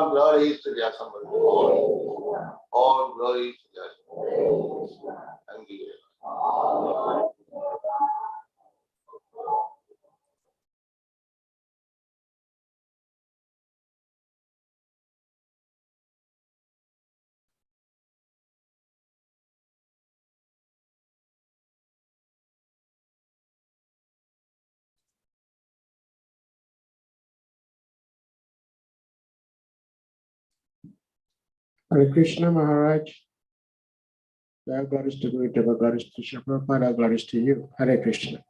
All glories to Vyasambhava. All glories to Vyasambhava. Thank you. Hare Krishna Maharaj. All glories to Guru Deva, glories to Shri Prabhupada, glories to you. Hare Krishna.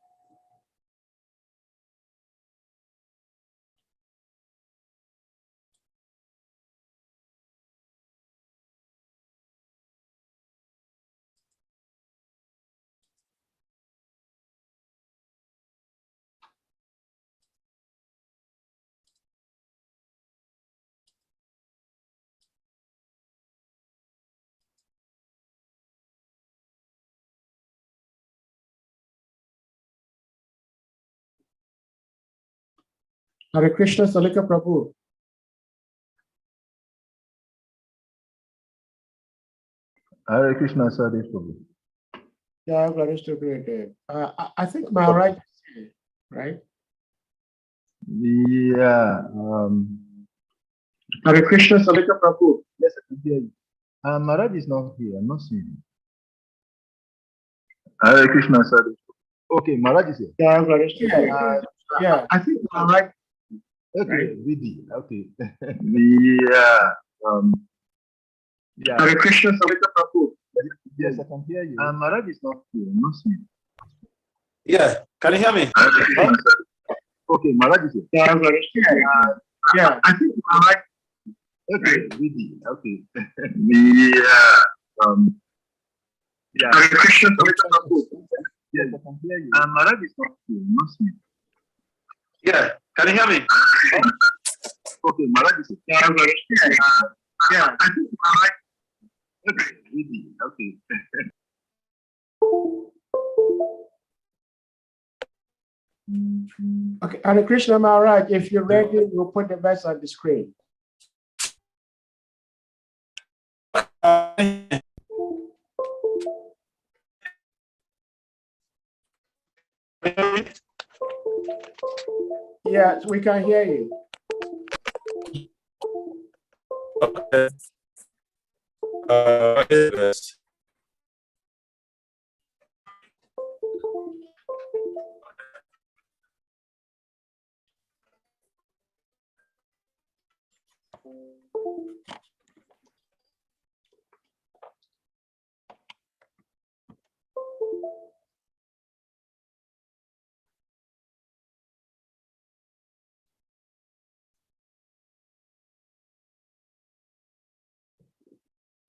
Hare Krishna Salika Prabhu. Hare Krishna Sadhu Prabhu. Yeah, glories to Guru Deva. I think Maharaj is here, right? Yeah. Hare Krishna Salika Prabhu. Yes, I can hear you. Maharaj is not here. I'm not seeing him. Hare Krishna Sadhu. Okay, Maharaj is here. Yeah, glories to Guru. Yeah, I think Maharaj. Okay, Right. Vidhi. Okay. Yeah. Yeah. Hare Krishna Salika Prabhu. Yes, I can hear you. Maharaj is not here. I'm not seeing him. Yeah, can you hear me? Okay, Maharaj is here. Yeah, glories to Guru. Yeah, I think Maharaj. Okay, Vidhi. Okay. Yeah. Yeah. Hare Krishna Salika Prabhu. Yes, I can hear you. Maharaj is not here. I'm not seeing him. Yeah, can you hear me? Okay, Maharaj is here. Yeah, glories to Guru. Yeah, I think Maharaj. Okay, Vidhi. Okay. Okay, Hare Krishna Maharaj, if you're ready, we'll put the verse on the screen. Yes, we can hear you. Okay. Yes.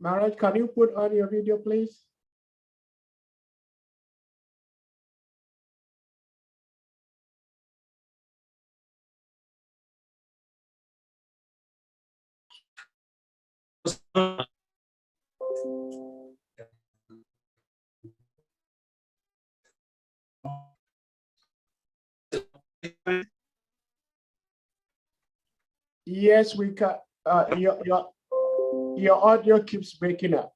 Maharaj, can you put on your video, please? Yes, we can. Your audio keeps breaking up.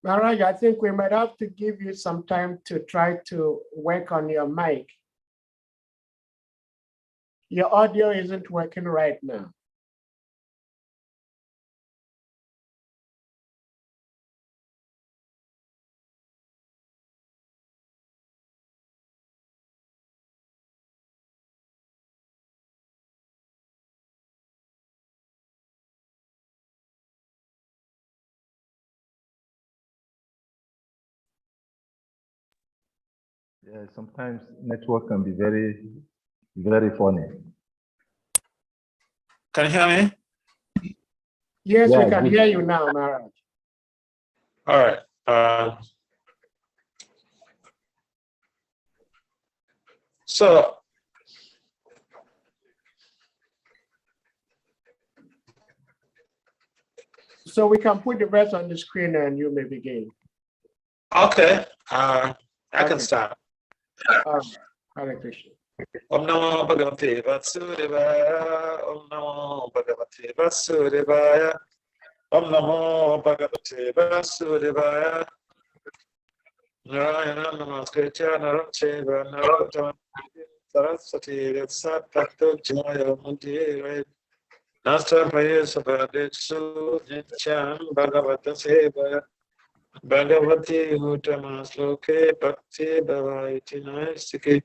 Maharaj, I think we might have to give you some time to try to work on your mic. Your audio isn't working right now. Yeah, sometimes network can be very, very funny. Can you hear me? Yes, Yeah, we can good. hear you now, Maharaj. All right. So, So we can put the verse on the screen and you may begin. okay, I can Okay. start. Hare Krishna. Om Namo Bhagavate Vasudevaya. Om Namo Bhagavate Vasudevaya. Om Namo Bhagavate Vasudevaya. Narayana Namaskritya Naram Cheva Narottam Saraswati Sattvato Jaya Mundire Nasta Prayasabhadetsu Nityam Bhagavata Sevaya Bhagavati Uttama Sloke Bhakti Bhavaiti Naistiki.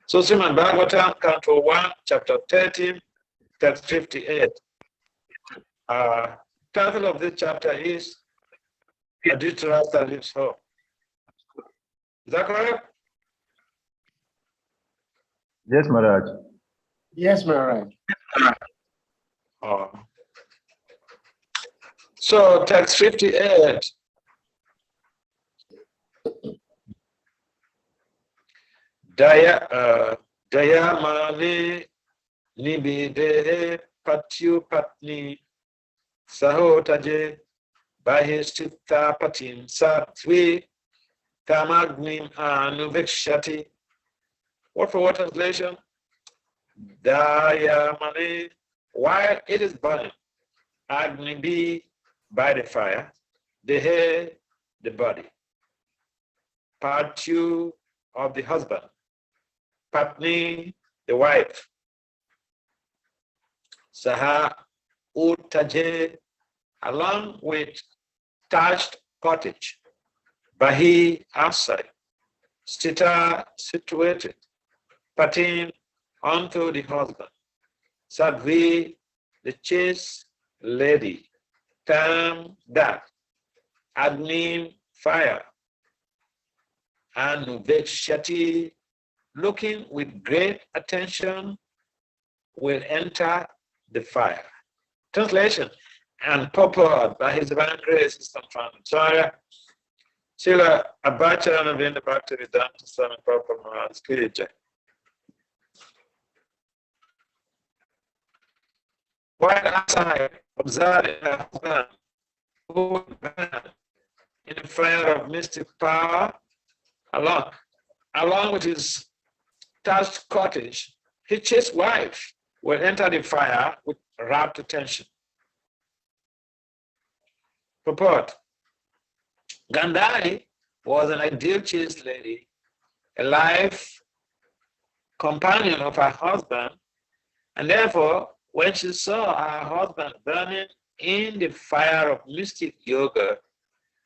So SRIMAD BHAGAVATAM, Canto 1, Chapter 13, Text 58. Title of this chapter is Adhitarashtra Leaves Home. Is that correct? Yes, Maharaj. Yes, Maharaj. So text 58. Dayamani Nibide Patyu Patni Sahotaje Bahistita Patim Satvi Tamagnim Anuvikshati. Word for word translation? Dayamani, while it is burning, Agni be by the fire, the hair, the body. Patyu of the husband, Patni, the wife. Saha Utaje, along with thatched cottage. Bahi, outside. Stita, situated. Patin, unto the husband. Sadvi, the chaste lady. Tam, that. Agnim, fire. Anuvekshati, looking with great attention, will enter the fire. Translation and purport by His Divine Grace is Srila Abhacharya Navinda Bhaktivedanta Swami Prabhupada Maharaj Ki Jai. While outside, observing her husband who would burn in the fire of mystic power, along with his thatched cottage, his chaste wife will enter the fire with rapt attention. Purport. Gandhari was an ideal chaste lady, a life companion of her husband, and therefore, when she saw her husband burning in the fire of mystic yoga,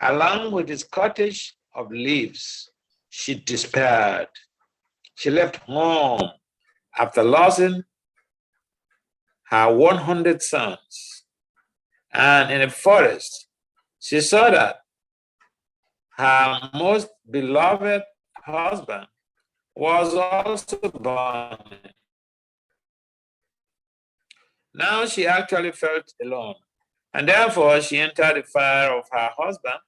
along with his cottage of leaves, she despaired. She left home after losing her 100 sons, and in a forest, she saw that her most beloved husband was also burning. Now she actually felt alone, and therefore she entered the fire of her husband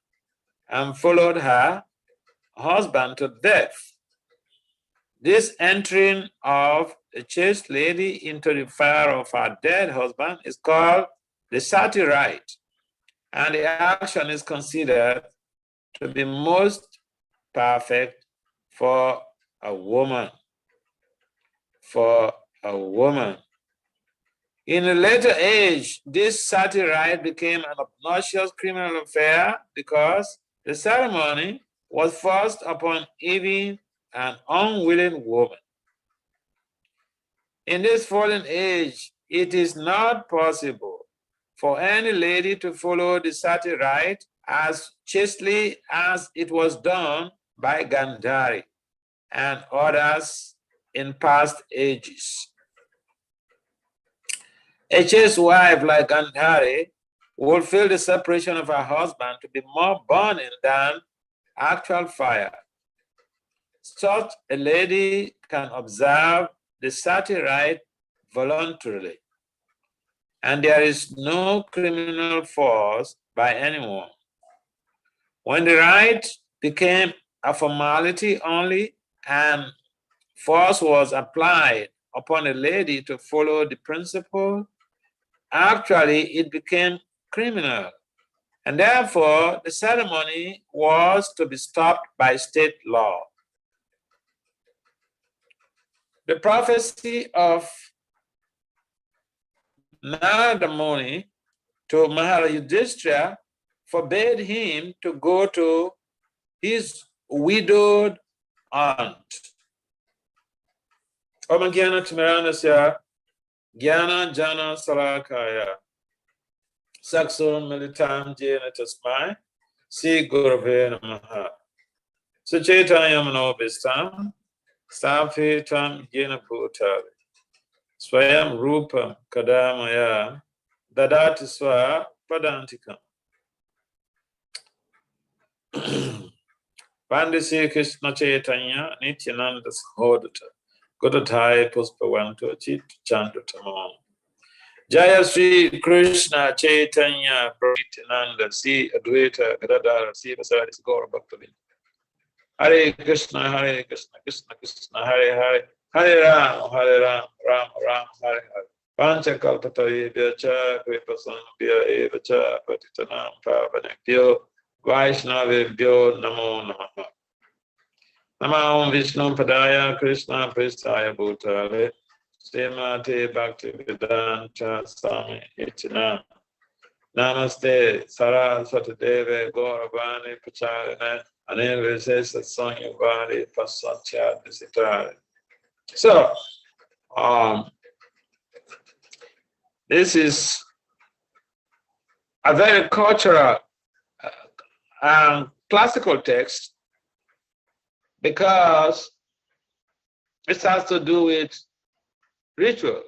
and followed her husband to death. This entering of a chaste lady into the fire of her dead husband is called the sati rite, and the action is considered to be most perfect for a woman. In a later age, this sati rite became an obnoxious criminal affair because the ceremony was forced upon even an unwilling woman. In this fallen age, it is not possible for any lady to follow the sati rite as chastely as it was done by Gandhari and others in past ages. A chaste wife like Gandhari will feel the separation of her husband to be more burning than actual fire. Such a lady can observe the sati rite voluntarily, and there is no criminal force by anyone. When the rite became a formality only and force was applied upon a lady to follow the principle, actually it became criminal. And therefore, the ceremony was to be stopped by state law. The prophecy of Narada Muni to Maharaj Yudhishthira forbade him to go to his widowed aunt. Om Gyana Timaranasya Gyana Jana Salakaya Saksun Militam Jena Tasmai Si Gurave Namaha Suchetayam Nobistam Stafitam Jena Bhutari Swayam Rupam Kadamaya Dadati Swa Padantikam Pandisi Krishna Chaitanya Nityananda Shodata Godatai Puspavanto Chit Chantu Tamam Jaya Sri Krishna Chaitanya Nityananda Si Advaita Gadadara Si Vasaris Gaura Bhaktavinda Hare Krishna Krishna Krishna Hare Hare Hare Ram Ram Ram Hare Hare Pancha Kalpatavi Vyacha Kripasambhya Evacha Patitanam Pavanekyo Vaishnavibhyo Namo Namaha Namo Vishnu Padaya Krishna Pristaya Bhutale Srimati Bhakti Vedanta Swami Itinam Namaste Saraswati Deve Gauravani Pacharine Anivesesa Sanyavadi Pasatya Disitari. So, this is a very cultural classical text because it has to do with ritual.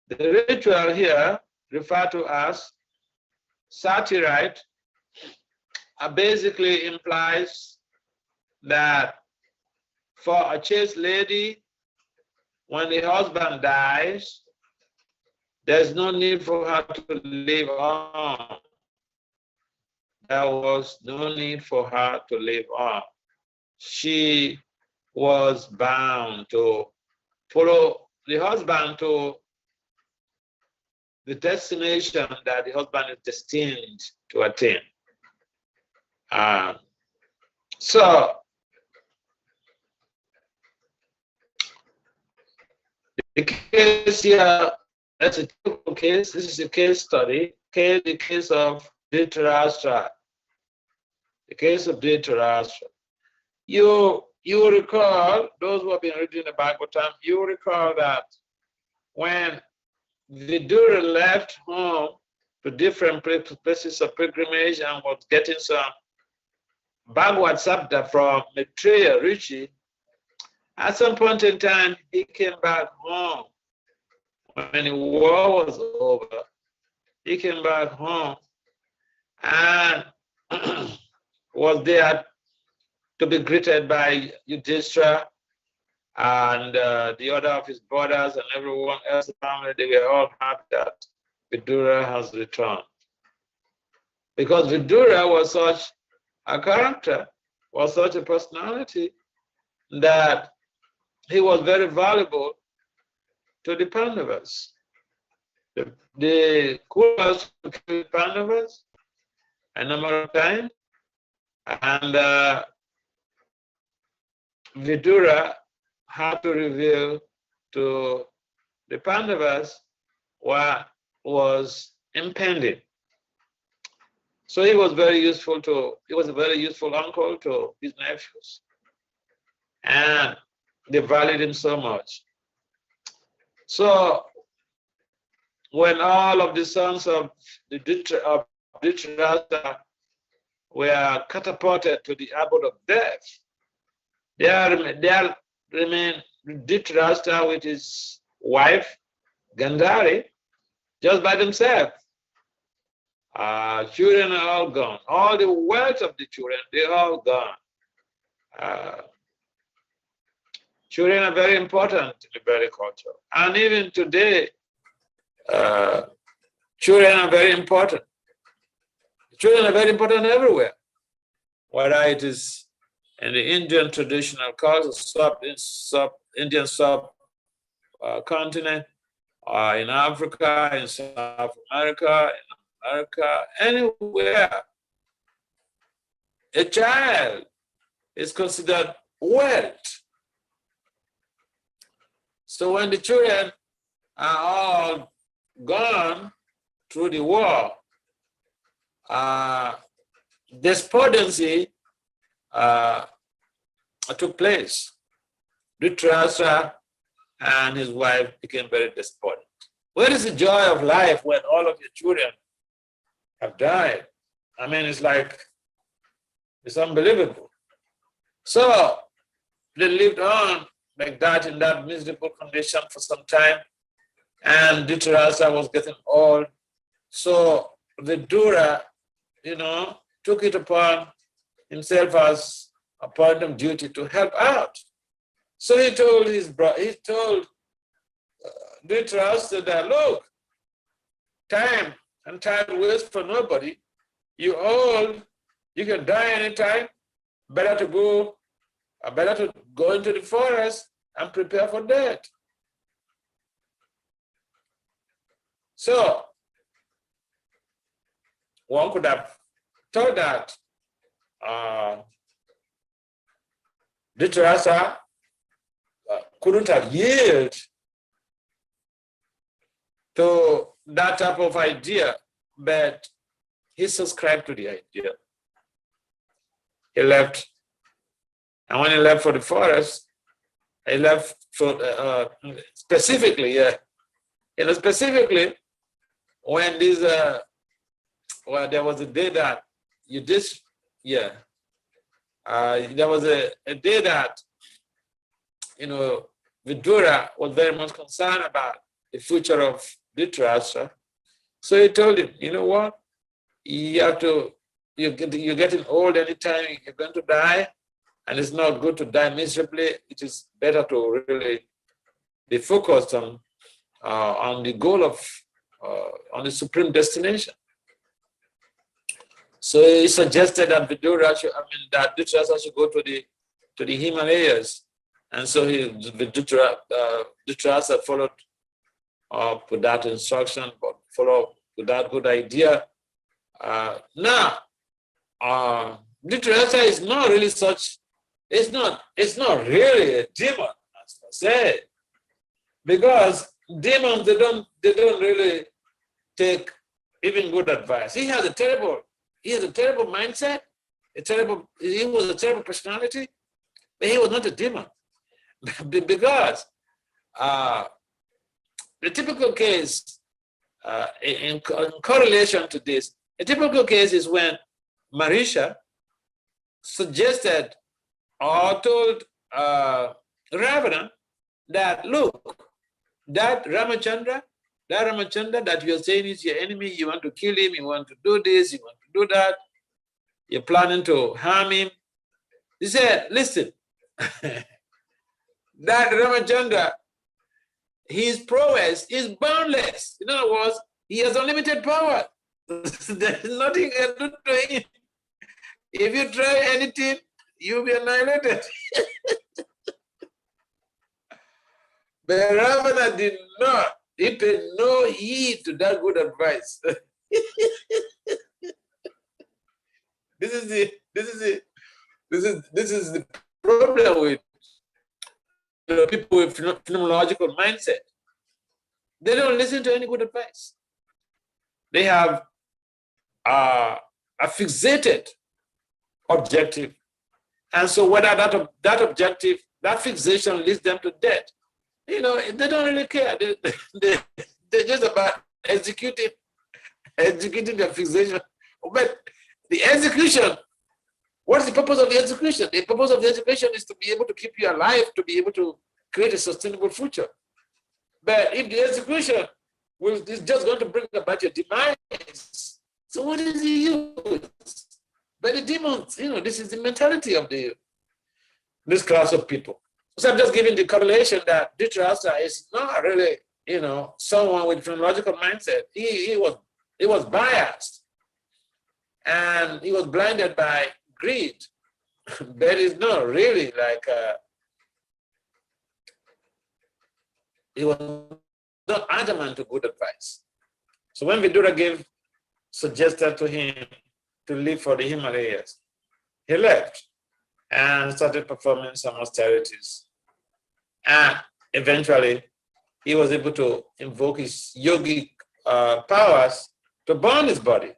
The ritual here referred to as sati rite basically implies that for a chaste lady, when the husband dies, there's no need for her to live on. There was no need for her to live on. She was bound to follow the husband to the destination that the husband is destined to attain. So, the case here, that's a typical case. This is a case study, the case of Dhritarashtra. The case of Dhritarashtra. You recall, those who have been reading the Bhagavatam, you recall that when Vidura left home to different places of pilgrimage and was getting some Bhagavad Sabda from Maitreya Rishi, at some point in time, he came back home. When the war was over, he came back home and was there to be greeted by Yudhishthira and the other of his brothers and everyone else in the family. They were all happy that Vidura has returned. Because Vidura was such a character, was such a personality, that he was very valuable to the Pandavas. The Kuras killed Pandavas a number of times, and Vidura had to reveal to the Pandavas what was impending. So he was a very useful uncle to his nephews. And they valued him so much. So when all of the sons of the Dhritarashtra were catapulted to the abode of death, there remained Dhritarashtra with his wife, Gandhari, just by themselves. Children are all gone. All the wealth of the children, they're all gone. Children are very important in the Vedic culture. And even today, children are very important. Children are very important everywhere. Whether it is in the Indian traditional culture, Indian subcontinent, in Africa, in South America, in America, anywhere, a child is considered wealth. So when the children are all gone through the war, despondency took place. Dhritarashtra and his wife became very despondent. Where is the joy of life when all of your children have died? I mean, it's unbelievable. So they lived on like that in that miserable condition for some time, and Dhritarashtra was getting old. So Vidura, took it upon himself as a point of duty to help out. So he told Dhritarashtra that, look, time waits for nobody. You old, you can die anytime. Better to go into the forest and prepare for death. So one could have thought that Dhritarashtra couldn't have yielded to that type of idea, but he subscribed to the idea. He left, and when he left for the forest, he left for specifically when this there was a day that there was a day that Vidura was very much concerned about the future of Dhritarashtra. So he told him, you know what, you're getting old anytime, you're going to die, and it's not good to die miserably. It is better to really be focused on the goal of on the supreme destination. So he suggested that Dhritarashtra should go to the Himalayas, and so Dhritarashtra followed up with that instruction, but followed up with that good idea. Now, Dhritarashtra is not really such. It's not really a demon, as I say, because demons they don't really take even good advice. He has a terrible mindset. He was a terrible personality, but he was not a demon. Because the typical case, in correlation to this, a typical case is when Marisha suggested or told Ravana that, look, that Ramachandra that you are saying is your enemy, you want to kill him, you want to do this, you want to do that, you're planning to harm him. He said, listen, that Ramachandra, his prowess is boundless. In other words, he has unlimited power. There's nothing you can do to him. If you try anything, you'll be annihilated. But Ravana did not. He paid no heed to that good advice. This is the problem with people with phenomenological mindset. They don't listen to any good advice. They have a fixated objective, and so whether that objective, that fixation leads them to death, they don't really care. They're just about executing their fixation. But the execution, what is the purpose of the execution? The purpose of the execution is to be able to keep you alive, to be able to create a sustainable future. But if the execution is just going to bring about your demise, so what is the use? But the demons, this is the mentality of this class of people. So I'm just giving the correlation that Dhritarashtra is not really, someone with phenomenological mindset. He was biased, and he was blinded by greed. there is no really like, he was not adamant to good advice. So when Vidura suggested to him to leave for the Himalayas, he left and started performing some austerities. And eventually, he was able to invoke his yogic powers to burn his body.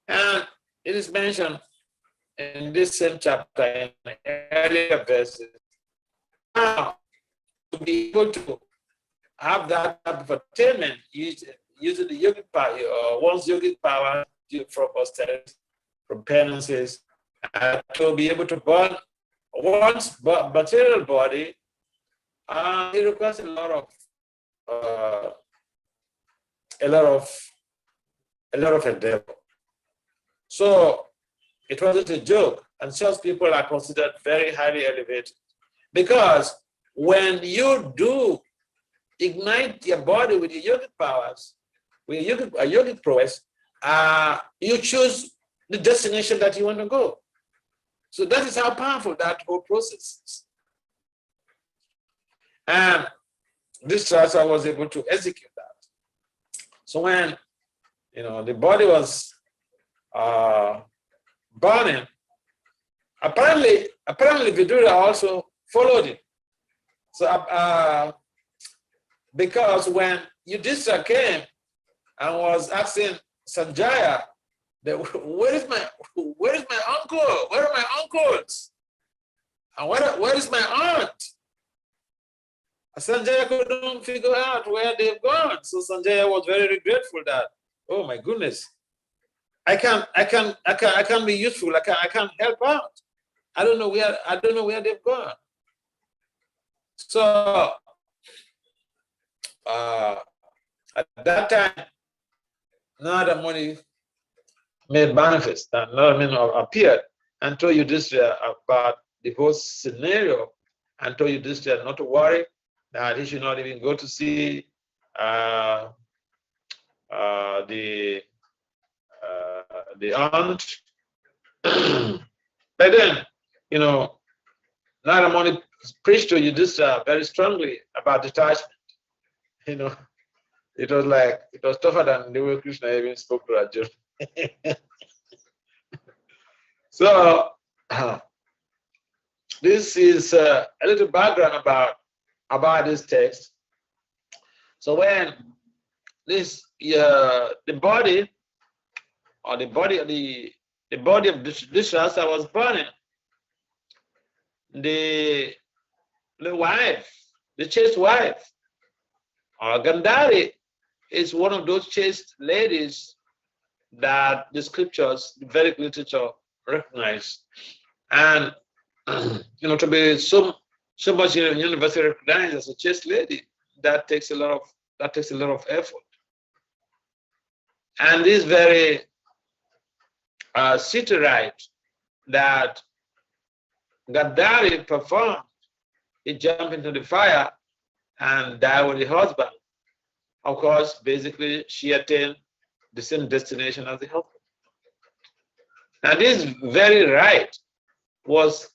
And it is mentioned in this same chapter, in the earlier verses, now to be able to have that type of attainment using the yogic power, one's yogic power from austerity, from penances, to be able to burn one's material body, it requires a lot of endeavor. So it wasn't a joke, and such people are considered very highly elevated, because when you do ignite your body with your yogic powers, with your yogic prowess, you choose the destination that you want to go. So that is how powerful that whole process is. And this Shastra was able to execute that. So when the body was burning, apparently Vidura also followed it. So because when Yudhishthira came and was asking Sanjaya, where is my uncle? Where are my uncles? And where is my aunt? Sanjaya couldn't figure out where they've gone. So Sanjaya was very regretful that, oh my goodness, I can't be useful. I can't help out. I don't know where they've gone. So at that time, Narada Muni made manifest, and Narada Muni appeared and told Yudhishthira about the whole scenario, and told Yudhishthira not to worry, that he should not even go to see the aunt. But then, Narada Muni preached to Yudhishthira very strongly about detachment. It was tougher than the way Krishna even spoke to Arjuna. So this is a little background about this text. So when the body of this Shastra was burning, the wife, the chaste wife, Gandhari, is one of those chaste ladies that the scriptures, the Vedic literature recognize. And to be so much universally recognized as a chaste lady, that takes a lot of effort. And this very city rite that Gandhari performed, he jumped into the fire and died with the husband. Of course, basically, she attained the same destination as the husband. Now, this very rite was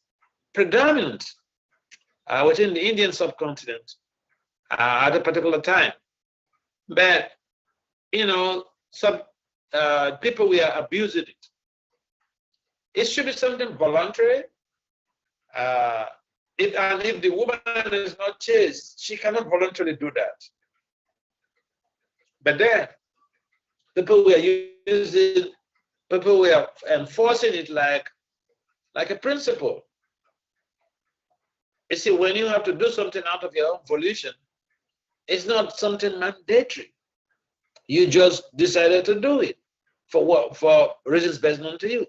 predominant within the Indian subcontinent at a particular time. But, some people were abusing it. It should be something voluntary. If the woman is not chaste, she cannot voluntarily do that. But then, people were enforcing it like a principle. You see, when you have to do something out of your own volition, it's not something mandatory. You just decided to do it for reasons best known to you.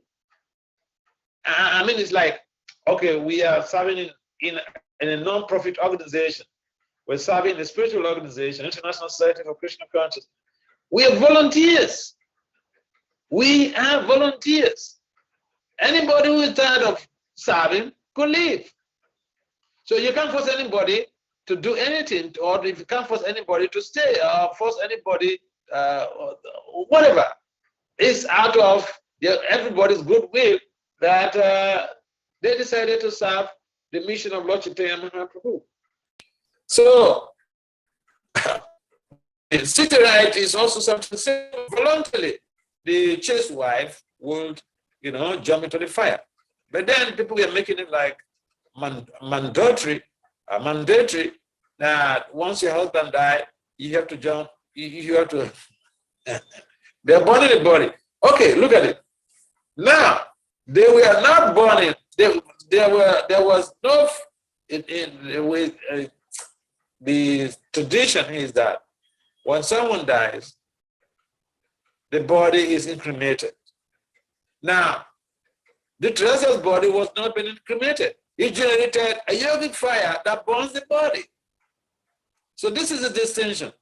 I mean, it's like, okay, we are serving in a non-profit organization. We're serving a spiritual organization, International Society for Krishna Consciousness. We are volunteers. We are volunteers. Anybody who is tired of serving could leave. So you can't force anybody to do anything, or if you can't force anybody to stay, or force anybody, whatever. It's out of everybody's goodwill that They decided to serve the mission of Lord Chaitanya Mahaprabhu. So, city right is also something voluntarily. The chaste wife would, jump into the fire. But then people were making it like mandatory that once your husband died, you have to jump, you have to, they're burning the body. Okay, look at it. Now, they were not burning, there was no, the tradition is that when someone dies, the body is cremated. Now, the Teresa's body was not being cremated. It generated a yogic fire that burns the body. So this is the distinction.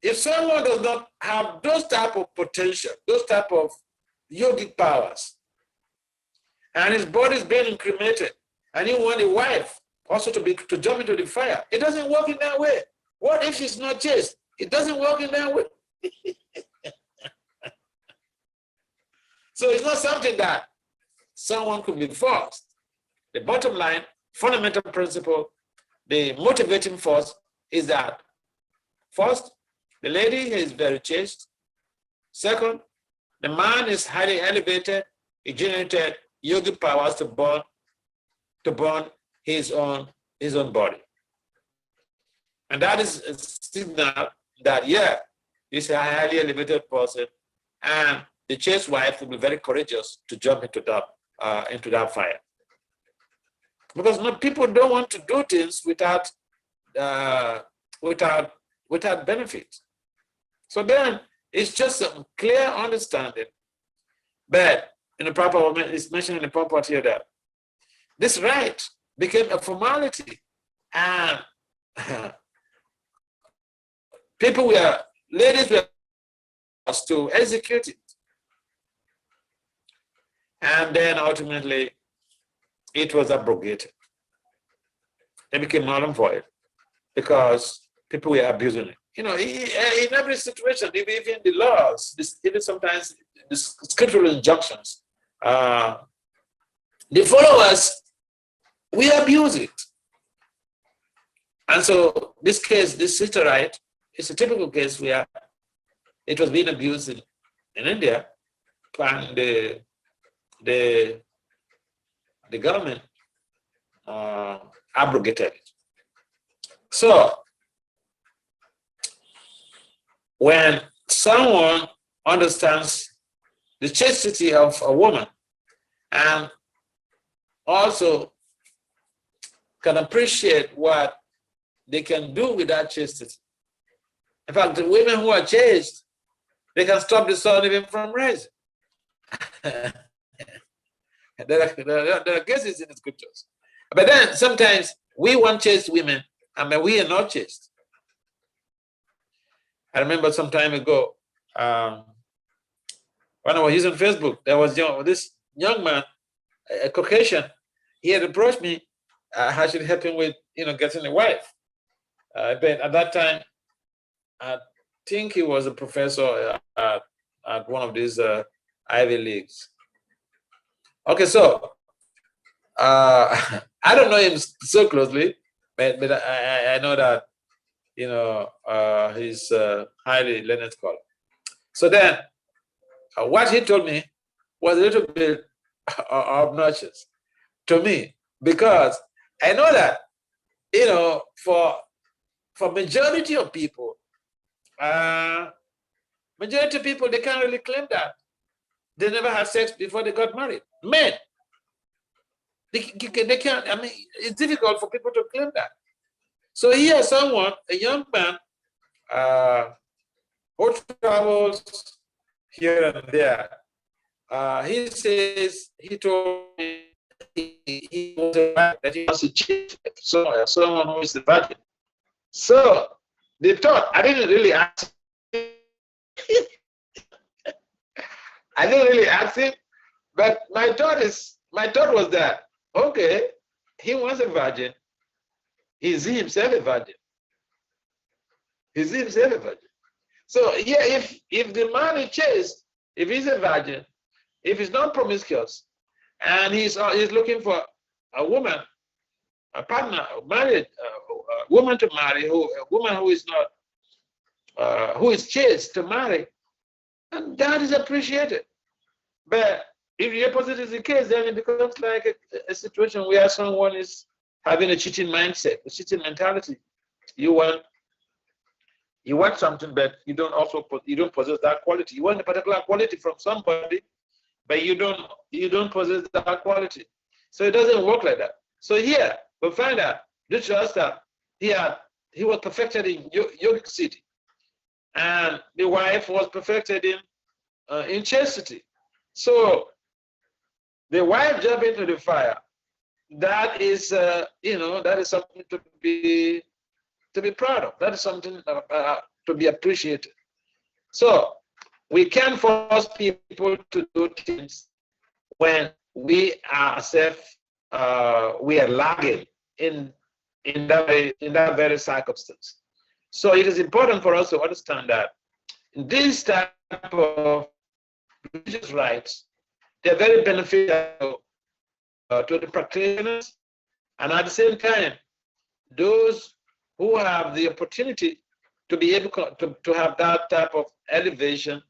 If someone does not have those type of potential, those type of yogic powers, and his body is being cremated, and you want a wife also to jump into the fire, it doesn't work in that way. What if she's not chaste? It doesn't work in that way. So it's not something that someone could be forced. The bottom line, fundamental principle, the motivating force is that first, the lady is very chaste. Second, the man is highly elevated. He generated yogic powers to burn his own body. And that is a signal that, yeah, he's a highly elevated person, and the chaste wife will be very courageous to jump into that fire. Because people don't want to do things without benefit. So then it's just a clear understanding. But in the proper, it's mentioned in the purport here that this right became a formality, and ladies were asked to execute it. And then ultimately, it was abrogated. It became null and void because people were abusing it. In every situation, even the laws, even sometimes the scriptural injunctions, the followers, we abuse it. And so this case, this sister right, is a typical case where it was being abused in India, and the government abrogated it. So when someone understands the chastity of a woman and also can appreciate what they can do with that chastity. In fact, the women who are chaste, they can stop the sun even from rising. There are cases in the scriptures. But then sometimes we want chaste women, and we are not chaste. I remember some time ago, when I was using Facebook, there was this young man, a Caucasian. He had approached me. I should help him with getting a wife. But at that time, I think he was a professor at one of these Ivy Leagues. Okay, so I don't know him so closely, but I know that he's a highly learned scholar. So then, what he told me was a little bit obnoxious to me, because I know that for majority of people, they can't really claim that they never had sex before they got married. Men, they can't. I mean, it's difficult for people to claim that. So here, a young man, who travels here and there, he says he told me he was a man, that he wants to cheat someone who is a virgin. So they thought, I didn't really ask him. I didn't really ask him, but my thought was that, okay, he wants a virgin. Is he himself a virgin? Is he himself a virgin? So yeah, if the man is chaste, if he's a virgin, if he's not promiscuous, and he's looking for a woman, a partner, married, a woman to marry, a woman who is not, who is chaste to marry, and that is appreciated. But if the opposite is the case, then it becomes like a situation where someone is having a cheating mindset, a cheating mentality. You want something, but you don't possess that quality. You want a particular quality from somebody, but you don't possess that quality. So it doesn't work like that. So here we find out Dhritarashtra, he was perfected in yogic city, and the wife was perfected in chastity. So the wife jumped into the fire. That is, that is something to be proud of. That is something to be appreciated. So we can force people to do things when we ourselves we are lagging in that very circumstance. So it is important for us to understand that this type of religious rites, they're very beneficial to the practitioners, and at the same time, those who have the opportunity to be able to have that type of elevation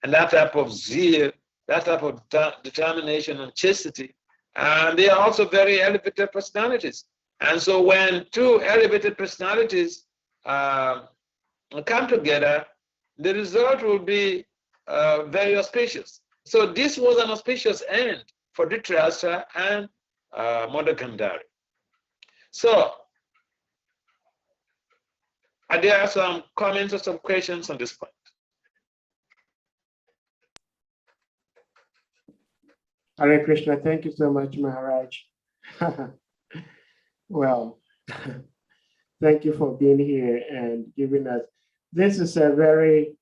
and that type of zeal, that type of determination and chastity, and they are also very elevated personalities. And so when two elevated personalities come together, the result will be very auspicious. So this was an auspicious end for Dhritarashtra and Mother Gandhari. So are there some comments or some questions on this point? Hare Krishna, thank you so much, Maharaj. Well, thank you for being here and giving us. This is a very,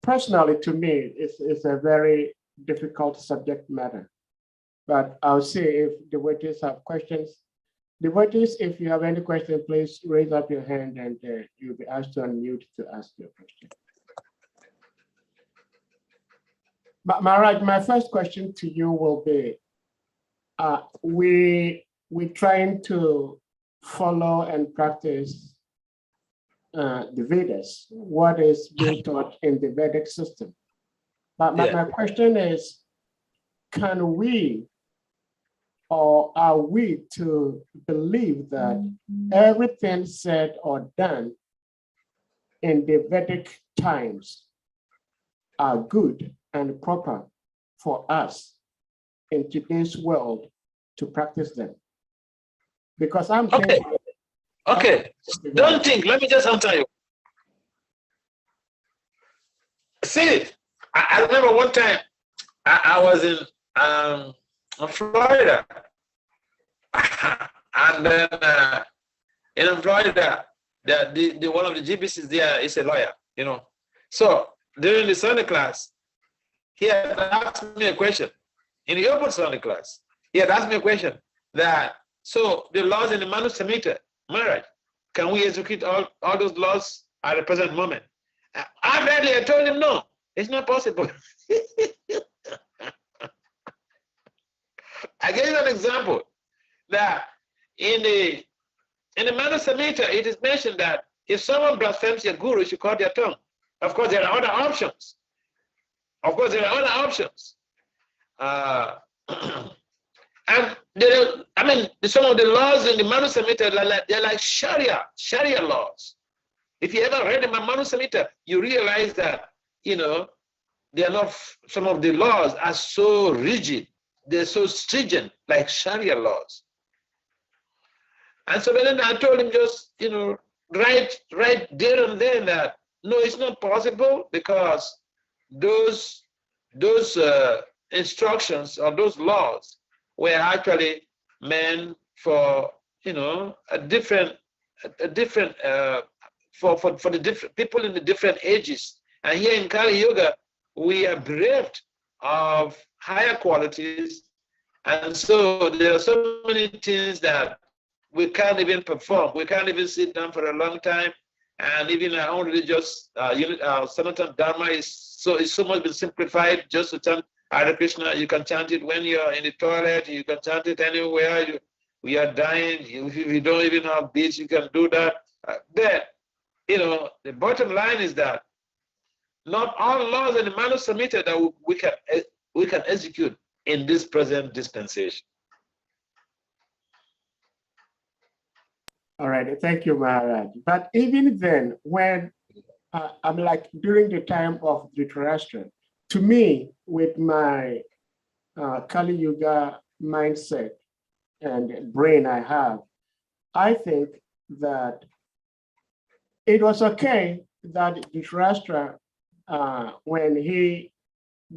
personally to me, it's a very difficult subject matter. But I'll see if the devotees have questions. Devotees, if you have any question, please raise up your hand and you'll be asked to unmute to ask your question. But Maharaj, my first question to you will be, we're trying to follow and practice the Vedas, what is being taught in the Vedic system. But my question is, can we or are we to believe that everything said or done in the Vedic times are good and proper for us in today's world to practice them? Because I'm okay. thinking, Okay, don't think, let me just answer you. See, I remember one time I was in Florida, and then in Florida, the one of the GBCs there is a lawyer, So during the Sunday class, he had asked me a question. In the open Sunday class, he had asked me a question that, so the laws in the Manu Samhita, marriage, can we execute all those laws at the present moment? I told him no, it's not possible. I gave you an example that in the Manu Samhita, it is mentioned that if someone blasphemes your guru, you should cut their tongue. Of course, there are other options. And some of the laws in the Manu Samhita, they're like Sharia laws. If you ever read the Manu Samhita, you realize that, they are not, some of the laws are so rigid, they're so stringent, like Sharia laws. And so then I told him just, right there and then that, no, it's not possible because those instructions or those laws were actually meant for for the different people in the different ages. And here in Kali Yuga, we are bereft of higher qualities, and so there are so many things that we can't even perform. We can't even sit down for a long time, and even our own religious Sanatana Dharma is so much been simplified just to Hare Krishna, you can chant it when you're in the toilet, you can chant it anywhere. We are dying. If you don't even have beats, you can do that. Then, the bottom line is that not all laws and manuals submitted that we can execute in this present dispensation. All right, thank you, Maharaj. But even then, when I'm like during the time of Dhritarashtra, to me, with my Kali Yuga mindset and brain I have, I think that it was okay that Dhritarashtra, when he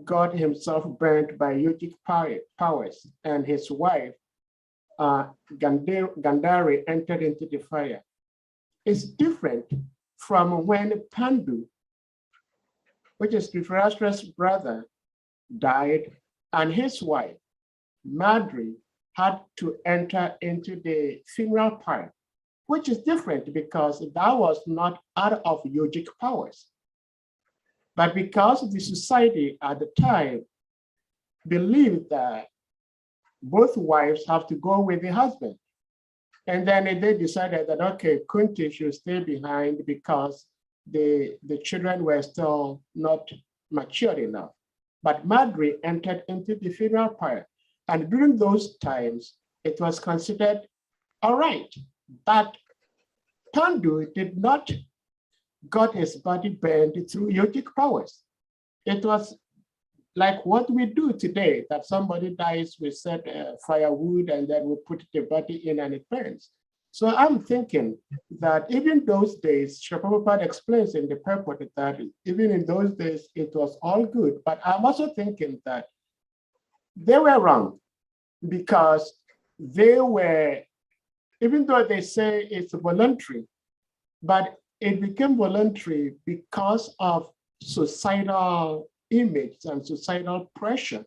got himself burnt by yogic powers and his wife, Gandhari, entered into the fire. It's different from when Pandu, which is Dhritarashtra's brother, died, and his wife, Madri, had to enter into the funeral pyre, which is different because that was not out of yogic powers, but because the society at the time believed that both wives have to go with the husband. And then they decided that, okay, Kunti should stay behind because the children were still not mature enough. But Madri entered into the funeral pyre. And during those times, it was considered all right. But Pandu did not got his body burned through yogic powers. It was like what we do today, that somebody dies, we set firewood and then we put the body in and it burns. So I'm thinking that even those days, Srila Prabhupada explains in the purport that even in those days, it was all good. But I'm also thinking that they were wrong because they were, even though they say it's voluntary, but it became voluntary because of societal image and societal pressure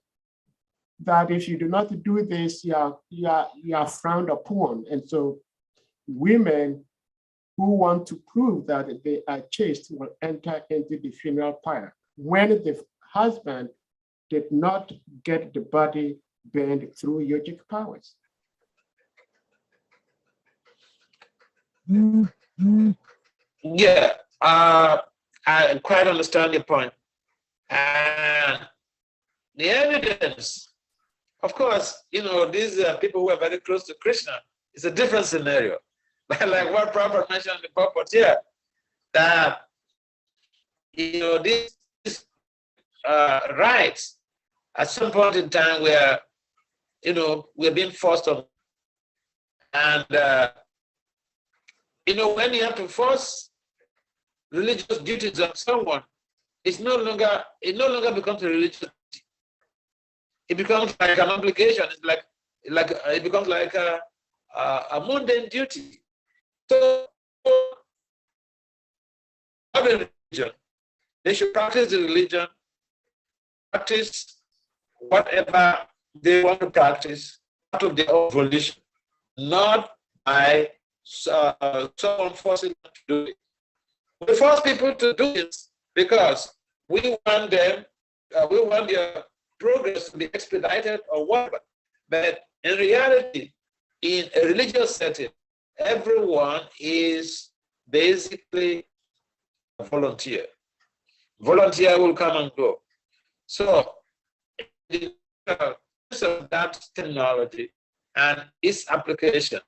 that if you do not do this, you are frowned upon. And so women who want to prove that they are chaste will enter into the funeral pyre when the husband did not get the body burned through yogic powers. Yeah, I quite understand your point. And the evidence, of course, these are people who are very close to Krishna. It's a different scenario. Like what Prabhupada mentioned in the purport here, that, these rights at some point in time where, we're being forced on. And, when you have to force religious duties on someone, it no longer becomes a religious duty. It becomes like an obligation. It's like it becomes like a mundane duty. So, other religion, they should practice the religion, practice whatever they want to practice out of their own volition, not by someone forcing them to do it. We force people to do this because we want them, we want their progress to be expedited or whatever. But in reality, in a religious setting, everyone is basically a volunteer. Volunteer will come and go. So, the use of that technology and its application,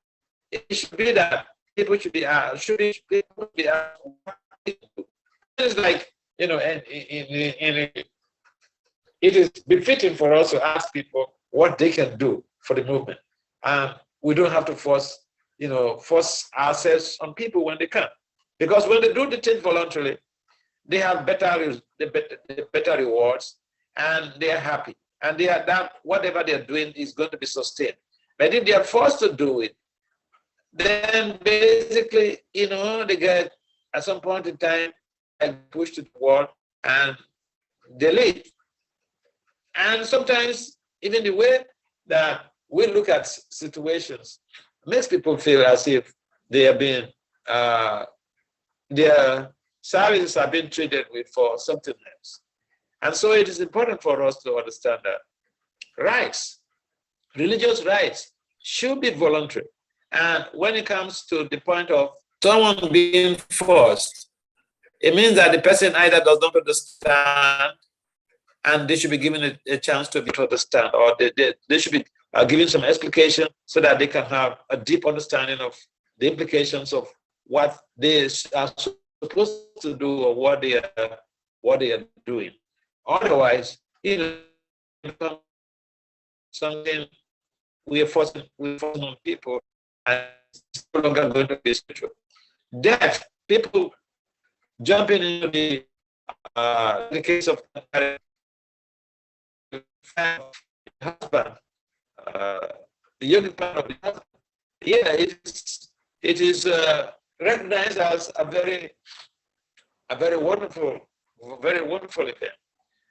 it should be that people should be asked, it's like, it is befitting for us to ask people what they can do for the movement. And we don't have to force ourselves on people when they can. Because when they do the thing voluntarily, they have better rewards and they are happy. And whatever they're doing is going to be sustained. But if they are forced to do it, then basically, they get at some point in time pushed to the wall and they leave. And sometimes even the way that we look at situations makes people feel as if they are being their services are being treated with for something else. And so it is important for us to understand that rights, religious rights, should be voluntary. And when it comes to the point of someone being forced, it means that the person either does not understand, and they should be given a chance to understand, or they should be given some explication so that they can have a deep understanding of the implications of what they are supposed to do or what they are doing. Otherwise, it becomes something we are forcing on people, and it's no longer going to be spiritual. Death, people jumping into the case of the husband, the young part of the husband. Yeah, it is recognized as a very wonderful event.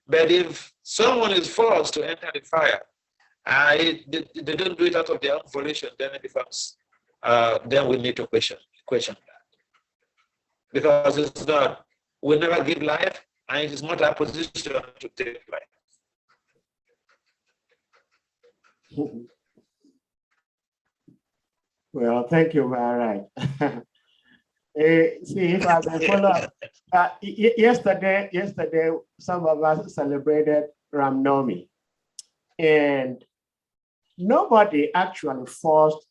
But if someone is forced to enter the fire, they don't do it out of their own volition, then it becomes, then we need to question that. Because it's not, we never give life, and it is not our position to take life. Well, thank you very right. See, if I may follow up, yesterday, some of us celebrated Ram Navami, and nobody actually forced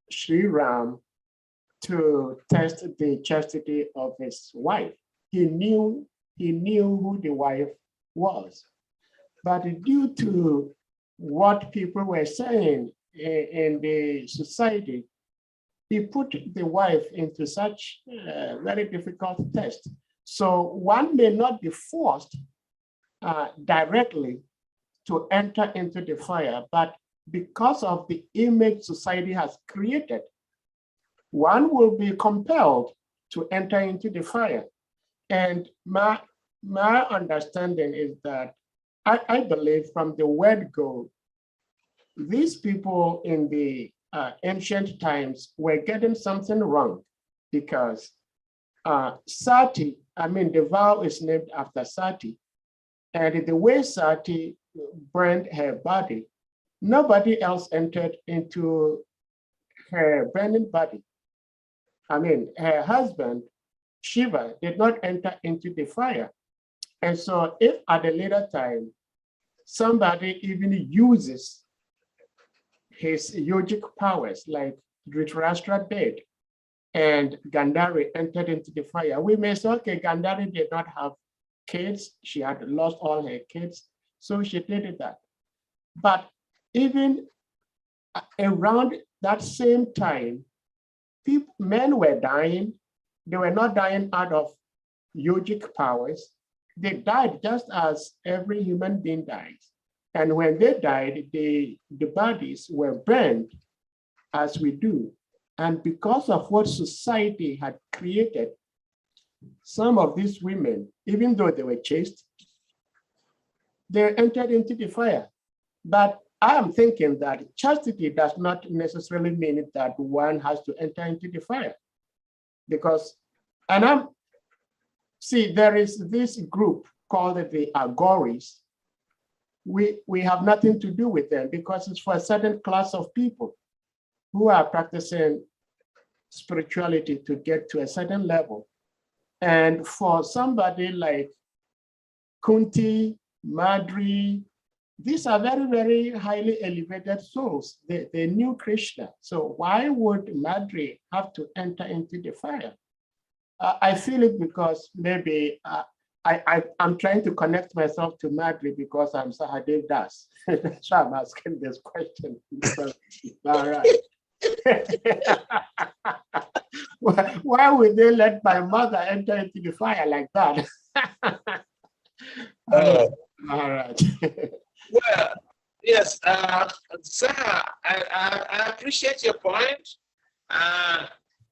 Sri Ram to test the chastity of his wife. He knew who the wife was, but due to what people were saying in the society, he put the wife into such a very difficult test. So one may not be forced directly to enter into the fire, but because of the image society has created, one will be compelled to enter into the fire. And my understanding is that I believe from the word go, these people in the ancient times were getting something wrong, because Sati, the vow is named after Sati, and the way Sati burned her body, nobody else entered into her burning body. Her husband, Shiva, did not enter into the fire. And so if at a later time, somebody even uses his yogic powers, like Dhritarashtra did, and Gandhari entered into the fire, we may say, okay, Gandhari did not have kids. She had lost all her kids, so she did that. But even around that same time, men were dying. They were not dying out of yogic powers. They died just as every human being dies. And when they died, the bodies were burned as we do. And because of what society had created, some of these women, even though they were chaste, they entered into the fire. But I am thinking that chastity does not necessarily mean that one has to enter into the fire. Because, there is this group called the Agoris. We have nothing to do with them, because it's for a certain class of people who are practicing spirituality to get to a certain level. And for somebody like Kunti, Madri, these are very, very highly elevated souls. They knew Krishna. So why would Madri have to enter into the fire? I feel it because maybe I'm trying to connect myself to Madri because I'm Sahadev Das. That's why I'm asking this question. All right. Why would they let my mother enter into the fire like that? All right. Well, yes, Sarah, I appreciate your point.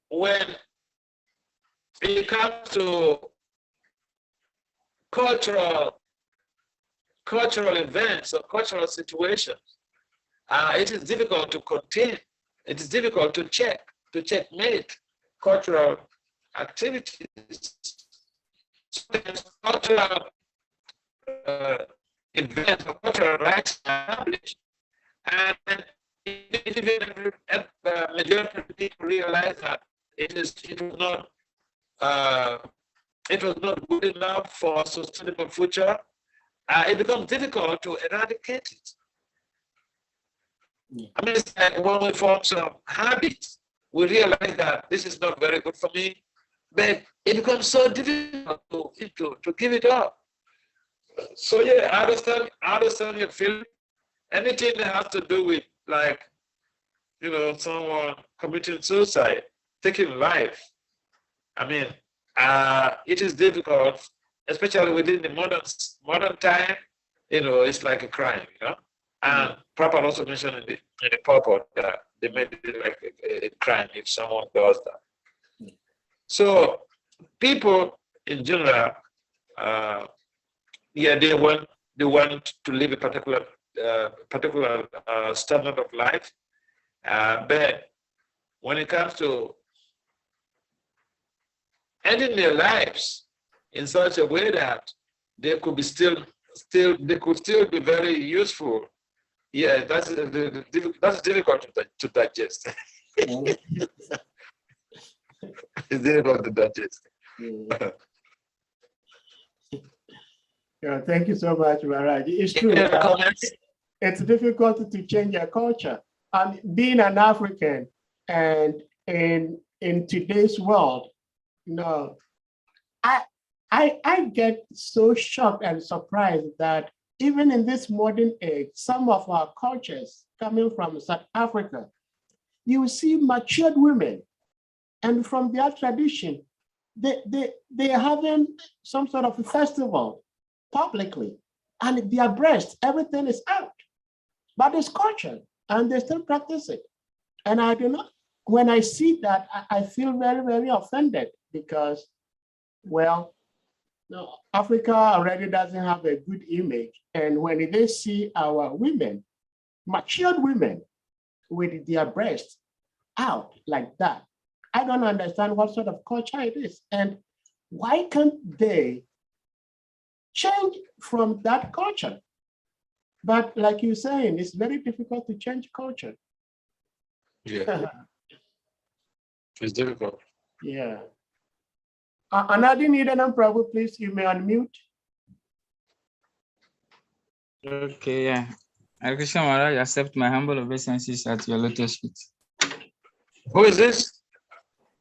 When it comes to cultural events or cultural situations, it is difficult to contain. It is difficult to checkmate cultural activities. Sometimes cultural events or cultural rights established. And even majority of people realize that it was not good enough for a sustainable future. It becomes difficult to eradicate it. I mean, it's like when we form some habits, we realize that this is not very good for me, but it becomes so difficult to give it up. So yeah, I understand your feeling. Anything that has to do with, like, someone committing suicide, taking life. I mean, it is difficult, especially within the modern time. It's like a crime. And Prabhupada also mentioned in the purport that they made it like a crime if someone does that. So people in general, they want to live a particular standard of life, but when it comes to ending their lives in such a way that they could be still be very useful. Yeah, that's difficult to digest. It's difficult to digest. Yeah, thank you so much, Maharaj. It's true. It's difficult to change your culture. Being an African and in today's world, I get so shocked and surprised that even in this modern age, some of our cultures coming from South Africa, you see matured women, and from their tradition, they're having some sort of a festival publicly, and their breasts, everything is out. But it's culture, and they still practice it. And I do not, when I see that, I feel very, very offended because, well, Africa already doesn't have a good image. And when they see our women, matured women, with their breasts out like that, I don't understand what sort of culture it is. And why can't they change from that culture? But like you're saying, it's very difficult to change culture. Yeah, it's difficult. Yeah. Another need and Prabhu, please, you may unmute. Okay, yeah. Hare Krishna Maharaj, accept my humble obeisances at your lotus feet. Who is this?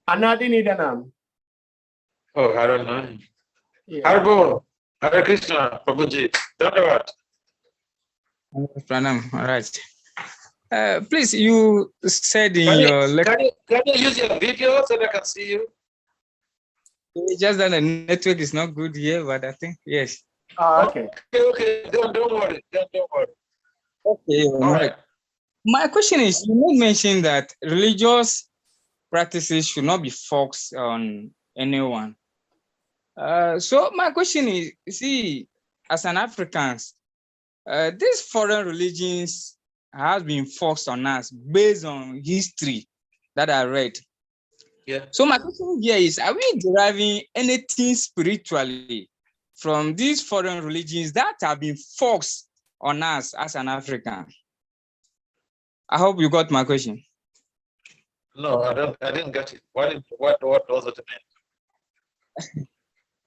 Another need and Oh, I don't know. yeah. Harbo, Hare Krishna, Prabhuji. Dhanyavad. Pranam, all right. Please, you said in your lecture. Can you use your video so that I can see you? Just that the network is not good here, but I think, yes. Okay. Okay. Don't worry. Don't worry. Okay, all right. My question is, you made mention that religious practices should not be forced on anyone. So my question is, see, as an Africans, these foreign religions have been forced on us based on history that I read. Yeah. So my question here is, are we deriving anything spiritually from these foreign religions that have been forced on us as an African? I hope you got my question. No, I didn't get it. What does it mean?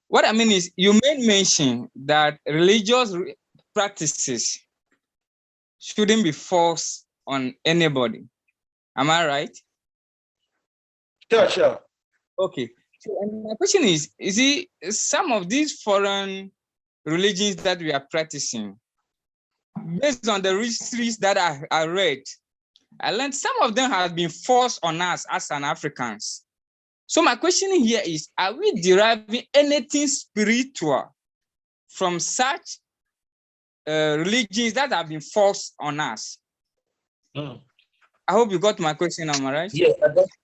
What I mean is, you made mention that religious practices shouldn't be forced on anybody. Am I right? Sure. Okay. So, and my question is, see, some of these foreign religions that we are practicing, based on the histories that I read, I learned some of them have been forced on us as an Africans. So my question here is, are we deriving anything spiritual from such religions that have been forced on us? I hope you got my question, am I right? Yeah,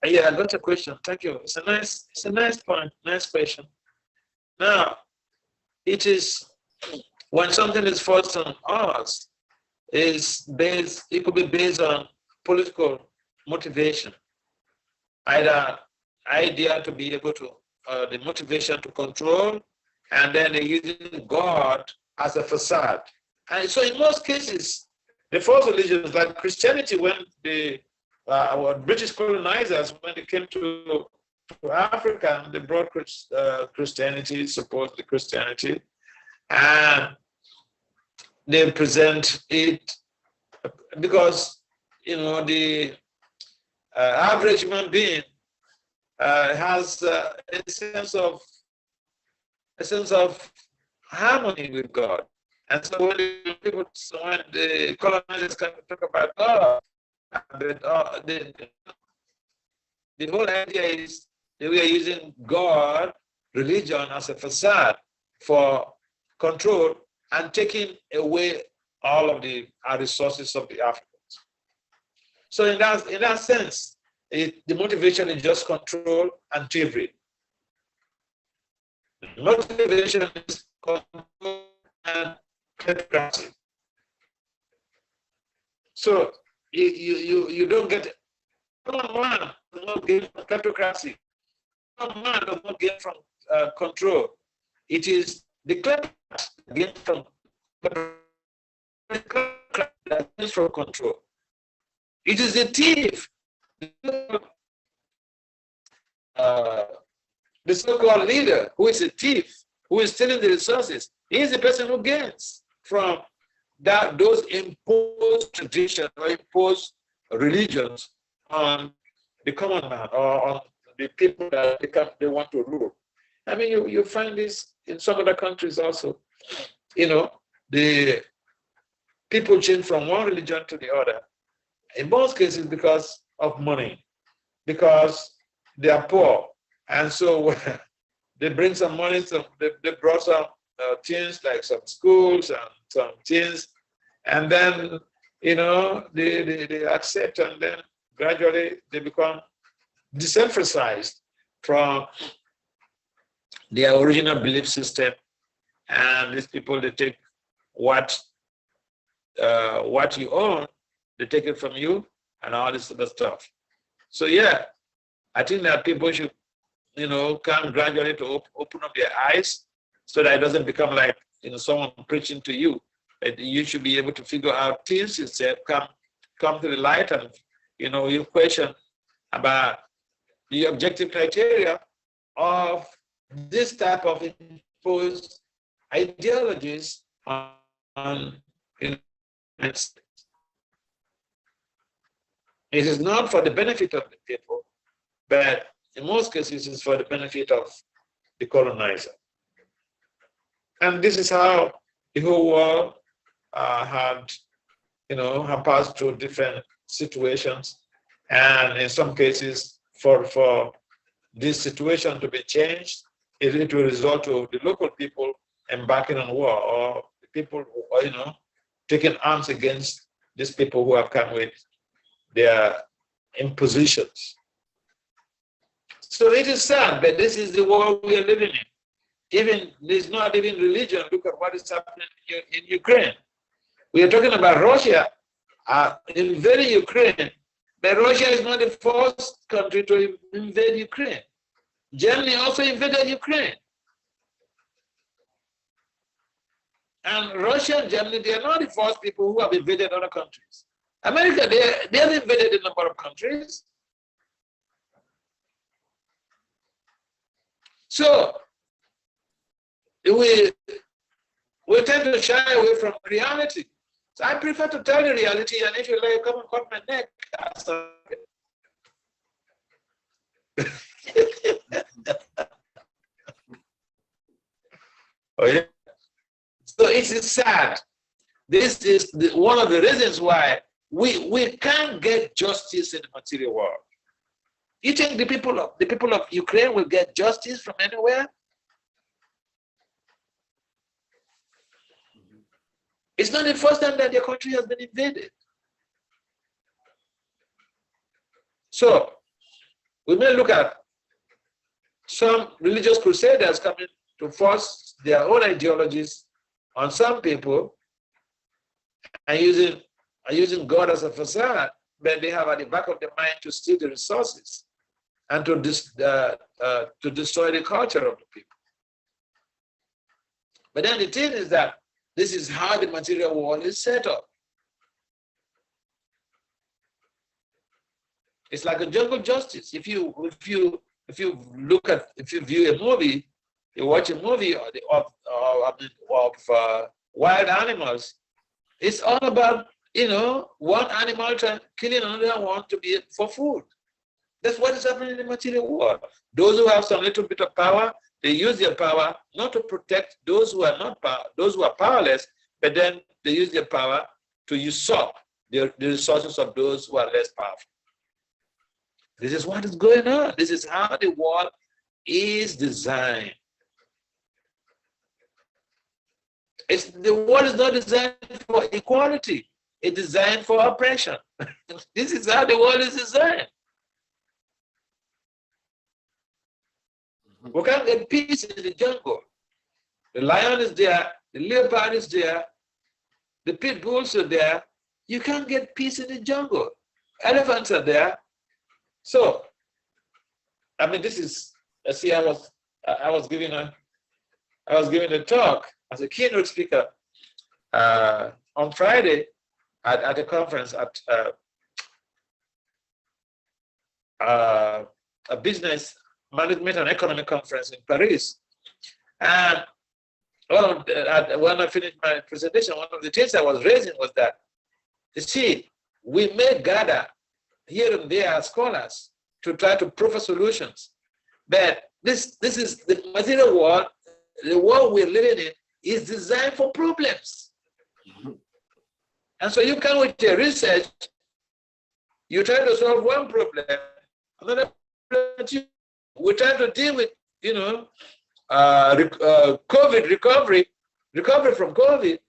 I got your question. Thank you. It's a nice point, nice question. Now, it is when something is forced on us, it could be based on political motivation, either idea to be able to the motivation to control, and then they're using God as a facade. And so in most cases, the false religions like Christianity, when our British colonizers, when they came to Africa, and they brought Christianity, supposedly Christianity, and they present it because, you know, the average human being has a sense of harmony with God. And so when the colonizers come to talk about God, the whole idea is that we are using God, religion, as a facade for control and taking away all of our resources of the Africans. So in that sense, the motivation is just control and thievery. The motivation is control and kleptocracy. So you don't get it. Common man does not gain from kleptocracy. Common man does not gain from control. It is the kleptocrat that gains from control. It is the thief, the so-called leader, who is a thief, who is stealing the resources. He is the person who gains from those imposed traditions or imposed religions on the common man or on the people that they want to rule. I mean, you find this in some other countries also. You know, the people change from one religion to the other. In most cases, because of money, because they are poor, and so they bring some money. They brought some things like some schools and some things, and then you know they accept, and then gradually they become disemphasized from their original belief system, and these people, they take what you own, they take it from you, and all this other stuff. So yeah, I think that people should, you know, come gradually to open up their eyes, so that it doesn't become like, you know, someone preaching to you. You should be able to figure out things yourself, come to the light, and you know, you question about the objective criteria of this type of imposed ideologies on United States. It is not for the benefit of the people, but in most cases it's for the benefit of the colonizer. And this is how the whole world had passed through different situations, and in some cases, for this situation to be changed, it will result to the local people embarking on war, or the people, you know, taking arms against these people who have come with their impositions. So it is sad, but this is the world we are living in. Even there's not even religion. Look at what is happening in Ukraine. We are talking about Russia invading Ukraine, but Russia is not the first country to invade Ukraine. Germany also invaded Ukraine. And Russia and Germany, they are not the first people who have invaded other countries. America, they have invaded a number of countries. So we tend to shy away from reality. So I prefer to tell the reality, and if you like, come and cut my neck. Oh, yeah. So it is sad. This is one of the reasons why we can't get justice in the material world. You think the people of Ukraine will get justice from anywhere? It's not the first time that their country has been invaded. So we may look at some religious crusaders coming to force their own ideologies on some people and using God as a facade, but they have at the back of their mind to steal the resources and to destroy the culture of the people. But then the thing is that This is how the material world is set up. It's like a jungle justice. If you view a movie, you watch a movie of wild animals. It's all about, you know, one animal killing another one to be for food. That's what is happening in the material world. Those who have some little bit of power, they use their power not to protect those who are powerless, but then they use their power to usurp the resources of those who are less powerful. This is what is going on. This is how the world is designed. The world is not designed for equality. It's designed for oppression. This is how the world is designed. We can't get peace in the jungle. The lion is there, the leopard is there, the pit bulls are there. You can't get peace in the jungle. Elephants are there. So, I mean, this is, see, I was giving a talk as a keynote speaker on Friday at a conference at a business management and economic conference in Paris. And when I finished my presentation, one of the things I was raising was that, you see, we may gather here and there as scholars to try to proffer solutions. But this is the material world, the world we're living in is designed for problems. And so you come with your research, you try to solve one problem, another problem, we try to deal with, you know, COVID recovery from COVID.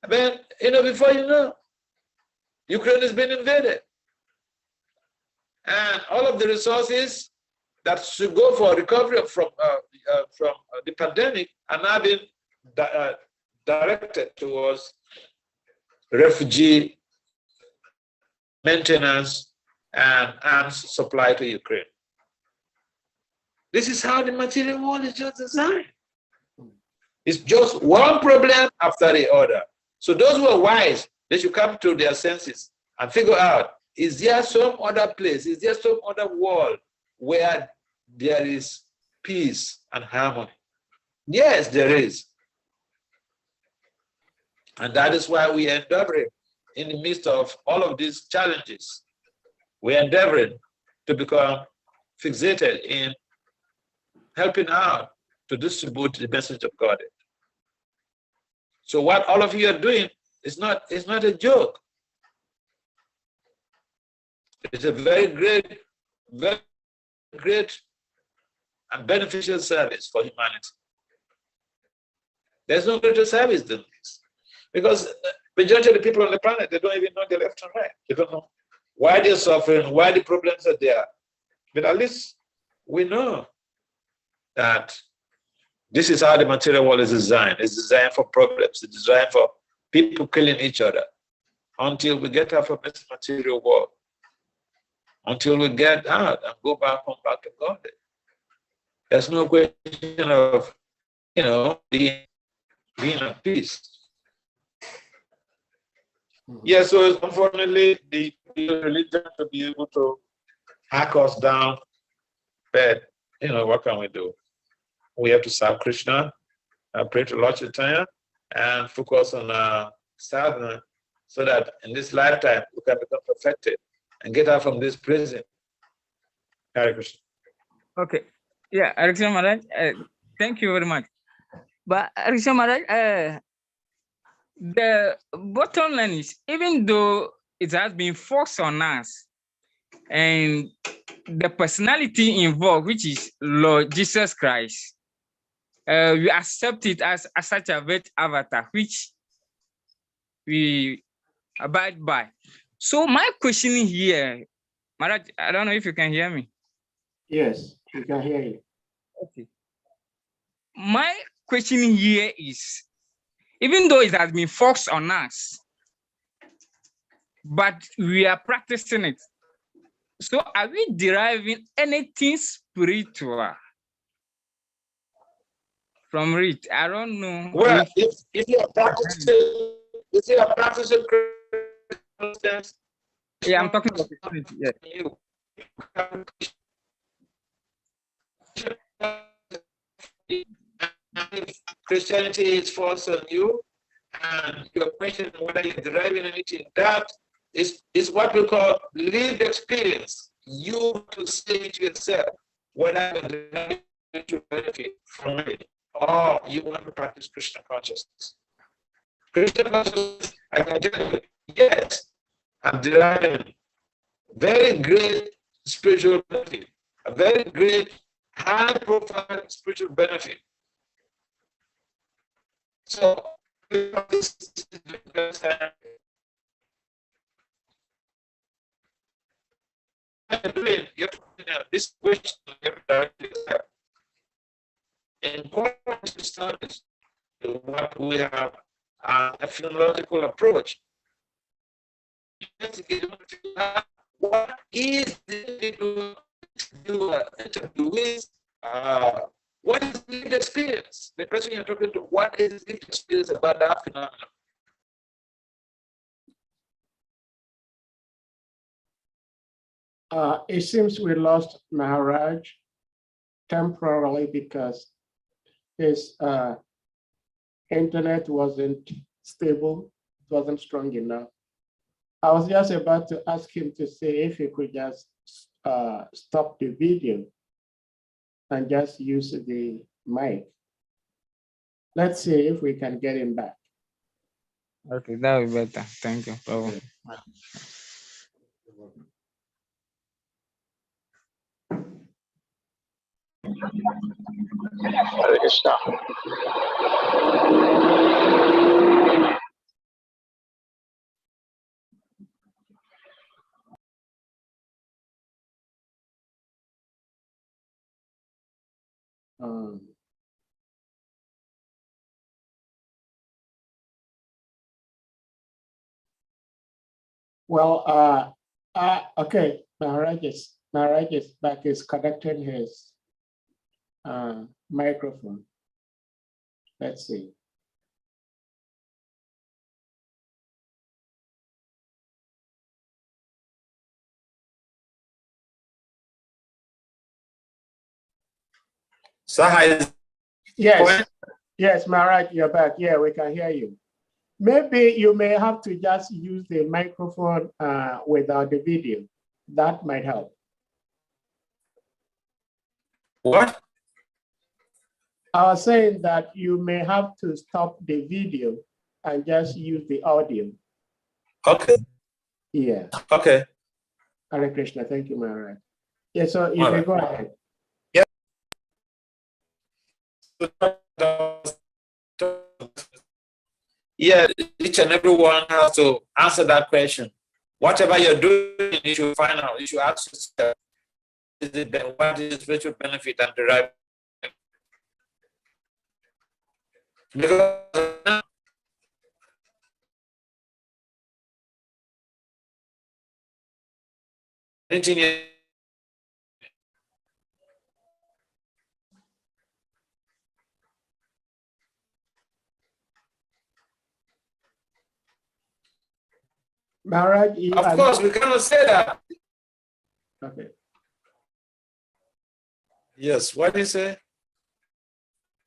I mean, you know, before you know, Ukraine has been invaded. And all of the resources that should go for recovery from the pandemic are now being directed towards refugee maintenance and arms supply to Ukraine. This is how the material world is just designed. It's just one problem after the other. So those who are wise, they should come to their senses and figure out, is there some other place, is there some other world where there is peace and harmony? Yes, there is. And that is why we are endeavoring in the midst of all of these challenges. We are endeavoring to become fixated in helping out to distribute the message of God. So what all of you are doing is not a joke. It's a very great and beneficial service for humanity. There's no greater service than this. Because the majority of the people on the planet, they don't even know the left and right. They don't know why they're suffering, why the problems are there. But at least we know that this is how the material world is designed. It's designed for problems. It's designed for people killing each other until we get out from this material world. Until we get out and go back home, back to God. There's no question of, you know, being at peace. Yeah, so unfortunately, the religion to be able to hack us down, but, you know, what can we do? We have to serve Krishna, pray to Lord Chaitanya, and focus on sadhana, so that in this lifetime we can become perfected and get out from this prison. Hare Krishna. Okay. Yeah, Hare Krishna Maharaj, thank you very much. But Hare Krishna Maharaj, the bottom line is, even though it has been forced on us, and the personality involved, which is Lord Jesus Christ, we accept it as such a great avatar, which we abide by. So my question here, Maharaj, I don't know if you can hear me. Yes, we can hear you. Okay. My question here is, even though it has been forced on us, but we are practicing it. So are we deriving anything spiritual from it. I don't know. Well, if you are practicing, if you are practicing Christians, Yeah, I'm talking about Christianity. Yeah. you. If Christianity is forced on you, and you're questioning whether you're deriving anything, that is what we call lived experience. You to say to yourself whether you're deriving benefit from it, or you want to practice Krishna consciousness. Krishna consciousness, I can tell you, yes, I'm deriving very great spiritual benefit, a very great high profile spiritual benefit. So this is the time. This question important to study what we have a phenomenological approach. What is the what is lived experience? The person you're talking to, what is lived experience about that phenomenon? It seems we lost Maharaj temporarily because his internet wasn't stable, it wasn't strong enough. I was just about to ask him to say if he could just stop the video and just use the mic. Let's see if we can get him back. Okay, that would be better. Thank you. Bye. Hare Krishna. Well, okay, Maharaj is back, is connecting his microphone. Let's see. Saha, Yes, Maharaj, you're back. Yeah, we can hear you. Maybe you may have to just use the microphone without the video. That might help. what? I was saying that you may have to stop the video and just use the audio. Okay. Yeah. Okay. Hare Krishna. Thank you, Maharaj. Yeah, so you may go ahead. Yeah. Yeah, each and everyone has to answer that question. Whatever you're doing, you should find out. You should ask yourself, what is the spiritual benefit and derive? Because Maharaj, of course, we cannot say that. Okay. Yes, what do you say?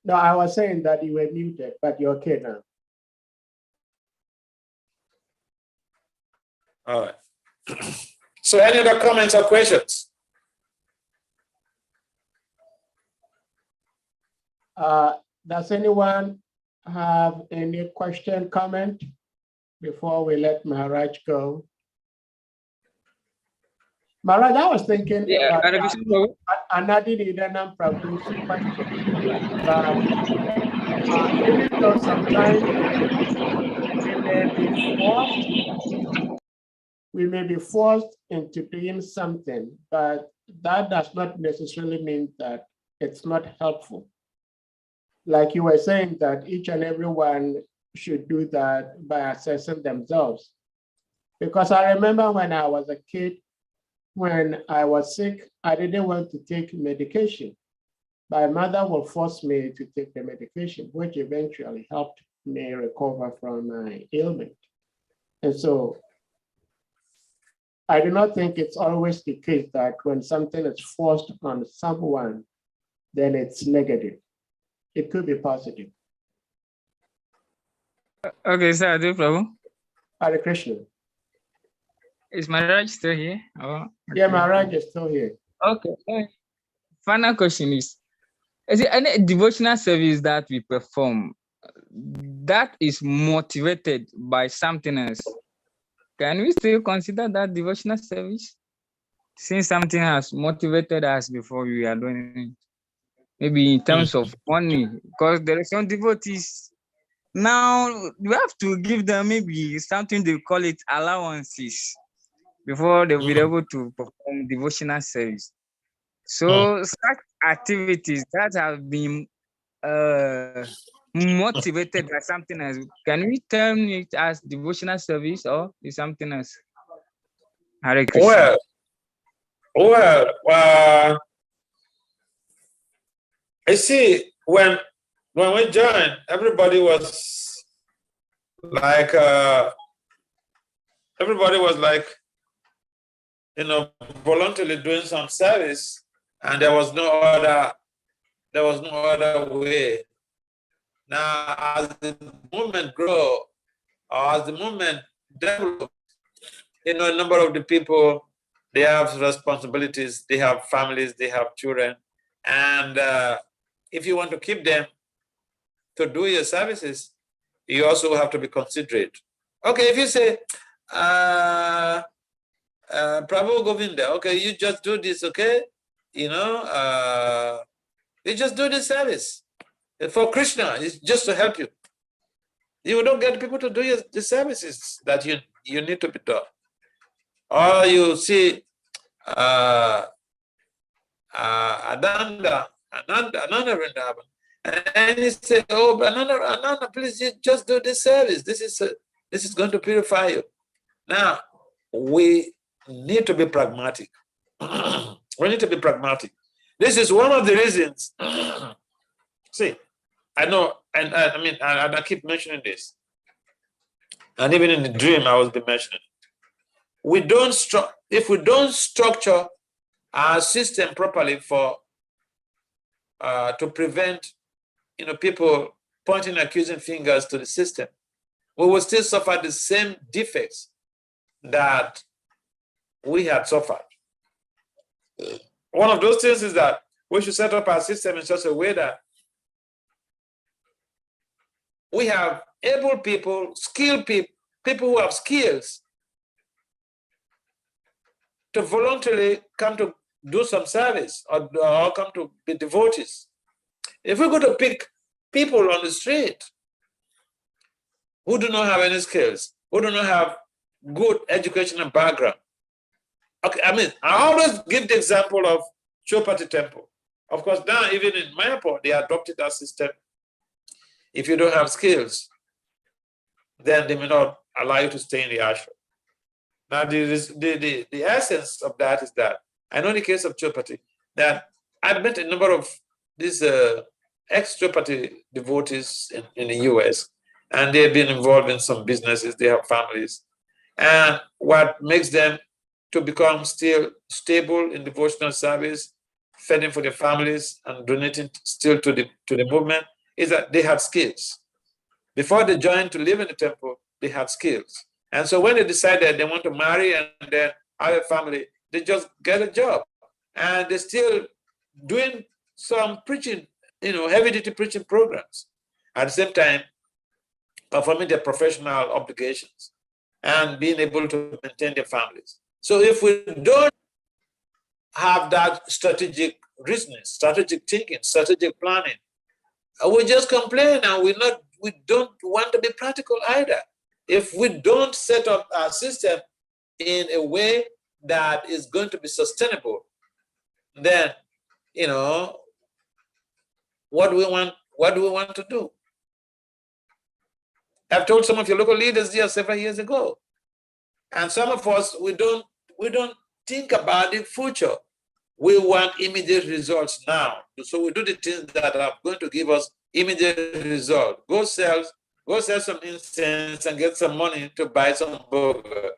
No, I was saying that you were muted, but you're okay now. All right. So any other comments or questions? Does anyone have any question, comment before we let Maharaj go? Maharaj, I was thinking Yeah, about Anadi Prabhu's question. Even though sometimes we may be forced into doing something, but that does not necessarily mean that it's not helpful. Like you were saying that each and everyone should do that by assessing themselves. Because I remember when I was a kid, when I was sick, I didn't want to take medication. My mother will force me to take the medication, which eventually helped me recover from my ailment. And so I do not think it's always the case that when something is forced on someone, then it's negative. It could be positive. Okay, sir, no problem. Hare Krishna. Is Maharaj still here? Oh, okay. Yeah, Maharaj is still here. Okay. Final question is there any devotional service that we perform that is motivated by something else? Can we still consider that devotional service? Since something has motivated us before we are doing it, maybe in terms of money, because there are some devotees now we have to give them maybe something they call it allowances before they'll be able to perform devotional service. So such activities that have been motivated by something else, can we term it as devotional service or is something else? Hare Krishna. Well, I see when we joined, everybody was like, voluntarily doing some service, and there was no other way. Now, as the movement grow, or as the movement develops, a number of the people, they have responsibilities, they have families, they have children, and if you want to keep them to do your services, you also have to be considerate. Okay, if you say, Prabhu Govinda, okay, you just do this, okay? You just do this service. For Krishna, it's just to help you. You don't get people to do the services that you need to be done. Or you see Ananda Vrindavan, and he said, "Oh, Ananda, please, you just do this service. This is going to purify you." Now, we need to be pragmatic. We need to be pragmatic. This is one of the reasons. See, I know, and I keep mentioning this, and even in the dream, I was be mentioning. If we don't structure our system properly to prevent people pointing accusing fingers to the system, we will still suffer the same defects that we had suffered. One of those things is that we should set up our system in such a way that we have able people, skilled people who have skills to voluntarily come to do some service or come to be devotees. If we go to pick people on the street who do not have any skills, who do not have good educational background. Okay, I always give the example of Chopati Temple. Of course, now even in Mayapur, they adopted that system. If you don't have skills, then they may not allow you to stay in the ashram. Now, the essence of that is that, I know in the case of Chopati, that I met a number of these ex-Chopati devotees in the US, and they've been involved in some businesses, they have families. And what makes them to become still stable in devotional service, fending for their families and donating still to the movement, is that they have skills. Before they joined to live in the temple, they had skills. And so when they decided they want to marry and then have a family, they just get a job. And they're still doing some preaching, heavy-duty preaching programs. At the same time, performing their professional obligations and being able to maintain their families. So if we don't have that strategic reasoning, strategic thinking, strategic planning, we just complain and we don't want to be practical either. If we don't set up our system in a way that is going to be sustainable, then what do we want to do? I've told some of your local leaders here several years ago, and some of us we don't think about the future. We want immediate results now. So we do the things that are going to give us immediate results. Go sell some incense and get some money to buy some burger.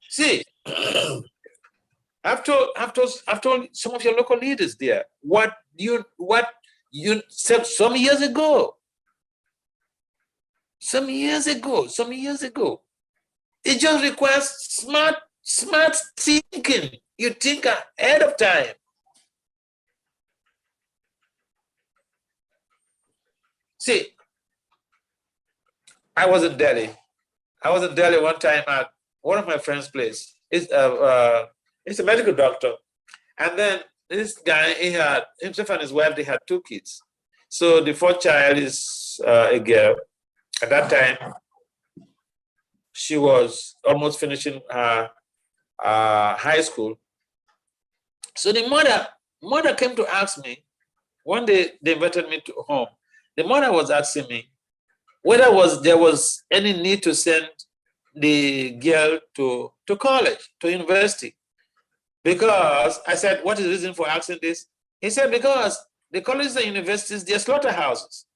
See, I've told some of your local leaders there what you said some years ago. It just requires smart thinking. You think ahead of time. See, I was in Delhi one time at one of my friend's place. It's a medical doctor. And then this guy, he had himself and his wife, they had 2 kids. So the 4th child is a girl. At that time, she was almost finishing her high school. So the mother came to ask me, one day they invited me to home. The mother was asking me whether there was any need to send the girl to college, to university. Because I said, what is the reason for asking this? He said, because the colleges and universities, they're slaughterhouses.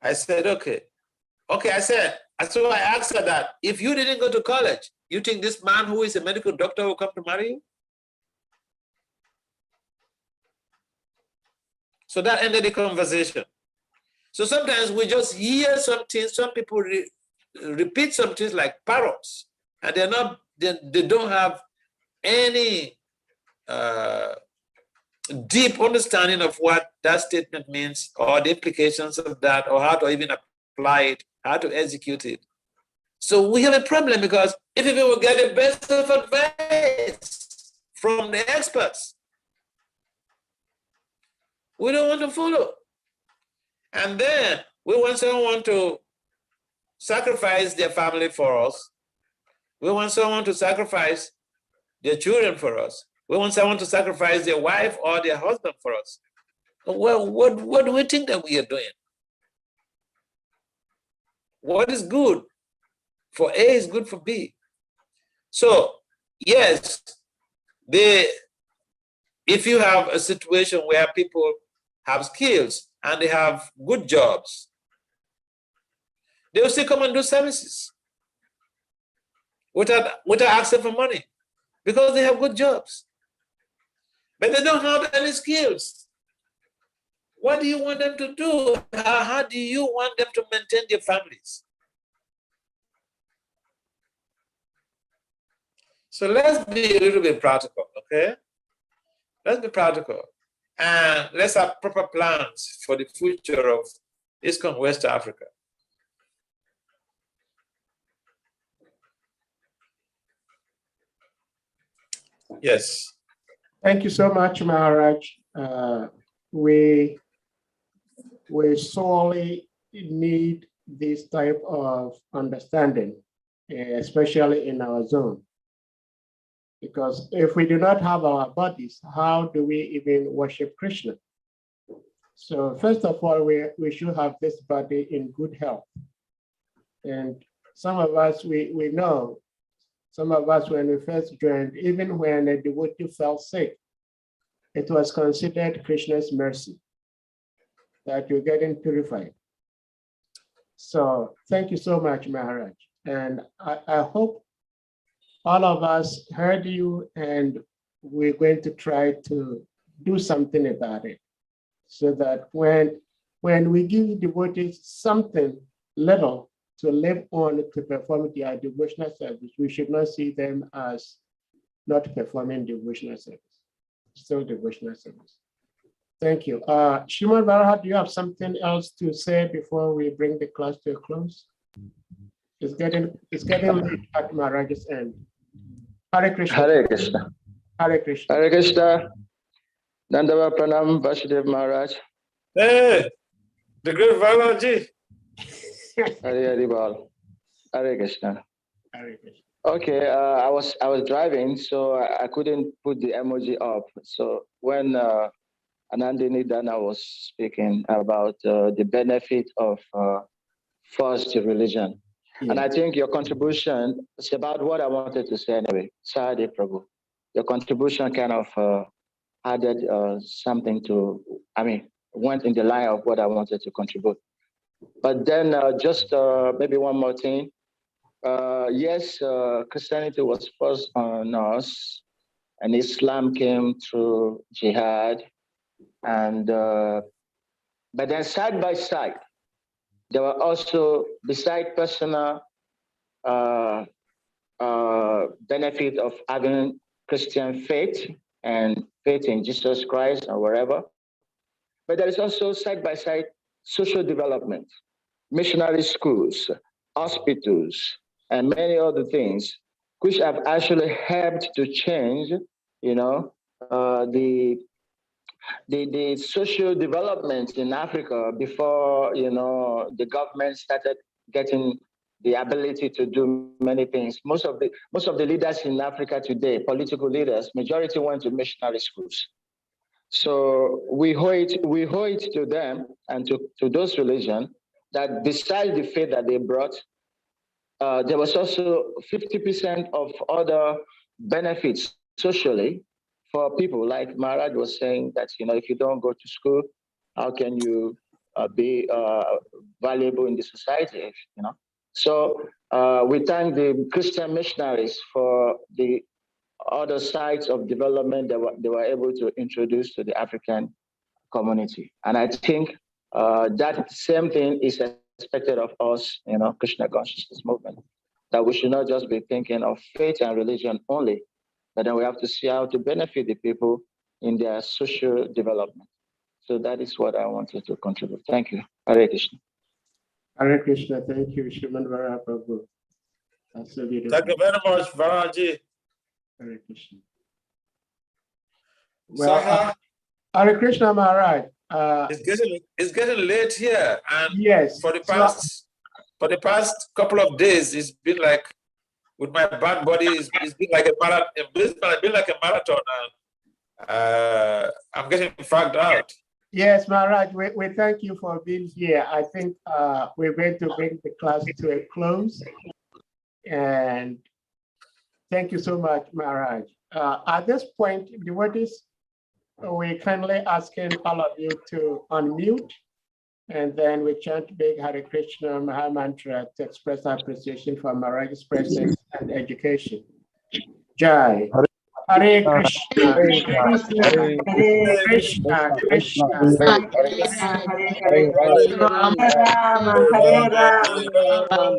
I said, okay. So I asked her that, if you didn't go to college, you think this man who is a medical doctor will come to marry you? So that ended the conversation. So sometimes we just hear something, some people repeat some things like parrots, and they don't have any deep understanding of what that statement means, or the implications of that, or how to even apply it, how to execute it. So we have a problem, because if people will get the best of advice from the experts, we don't want to follow. And then we want someone to sacrifice their family for us. We want someone to sacrifice their children for us. We want someone to sacrifice their wife or their husband for us. Well, what do we think that we are doing? What is good for A is good for B. So, yes, if you have a situation where people have skills and they have good jobs, they will still come and do services without asking for money, because they have good jobs. But they don't have any skills. What do you want them to do? How do you want them to maintain their families? So let's be a little bit practical, okay? Let's be practical. And let's have proper plans for the future of ISKCON West Africa. Yes. Thank you so much, Maharaj. We sorely need this type of understanding, especially in our zone. Because if we do not have our bodies, how do we even worship Krishna? So first of all, we should have this body in good health. And some of us, we know, some of us when we first joined, even when a devotee fell sick, it was considered Krishna's mercy that you're getting purified. So thank you so much, Maharaj. And I hope all of us heard you, and we're going to try to do something about it, so that when we give devotees something little to live on to perform their devotional service, we should not see them as not performing devotional service, still devotional service. Thank you. Shrimad Bharata, do you have something else to say before we bring the class to a close? It's getting late at Maharaj's end. Hare Krishna. Hare Krishna. Hare Krishna. Hare Krishna. Dandava Pranam Vasudeva Maharaj. Hey, the great Balaji. Hare Bal. Hare Krishna. Hare Krishna. Okay, I was driving, so I couldn't put the emoji up. So when Anandini Dana was speaking about the benefit of first religion, And I think your contribution is about what I wanted to say anyway. Sorry, Prabhu. Your contribution kind of added something to, went in the line of what I wanted to contribute. But then just maybe one more thing. Yes, Christianity was first on us, and Islam came through jihad. And but then side by side, there were also, beside personal benefit of having Christian faith and faith in Jesus Christ or wherever, but there is also side by side social development, missionary schools, hospitals, and many other things, which have actually helped to change, the social development in Africa before, the government started getting the ability to do many things. Most of the leaders in Africa today, political leaders, majority went to missionary schools. So we owe it to them and to those religions that besides the faith that they brought, there was also 50% of other benefits socially for people. Like Maharaj was saying that, if you don't go to school, how can you be valuable in the society, So we thank the Christian missionaries for the other sides of development that they were able to introduce to the African community. And I think that same thing is expected of us, Krishna consciousness movement, that we should not just be thinking of faith and religion only, but then we have to see how to benefit the people in their social development. So that is what I wanted to contribute. Thank you. Hare Krishna. Hare Krishna. Thank you, Shriman Vara Prabhu. That's so beautiful. Thank you very much, Varaji. Hare Krishna. Well, Hare Krishna Maharaj. It's getting late here, and yes. For the past couple of days, it's been like, with my bad body, it's been like a marathon. It's been like a marathon, and I'm getting fagged out. Yes, Maharaj, we thank you for being here. I think we're going to bring the class to a close, and thank you so much, Maharaj. At this point, devotees, we're kindly asking all of you to unmute, and then we chant big Hare Krishna Maha Mantra to express our appreciation for Maharaj's presence and education. Jai. Hare Krishna. Hare Krishna. Hare Krishna. Krishna. Hare Rama, Hare Rama, Hare Rama.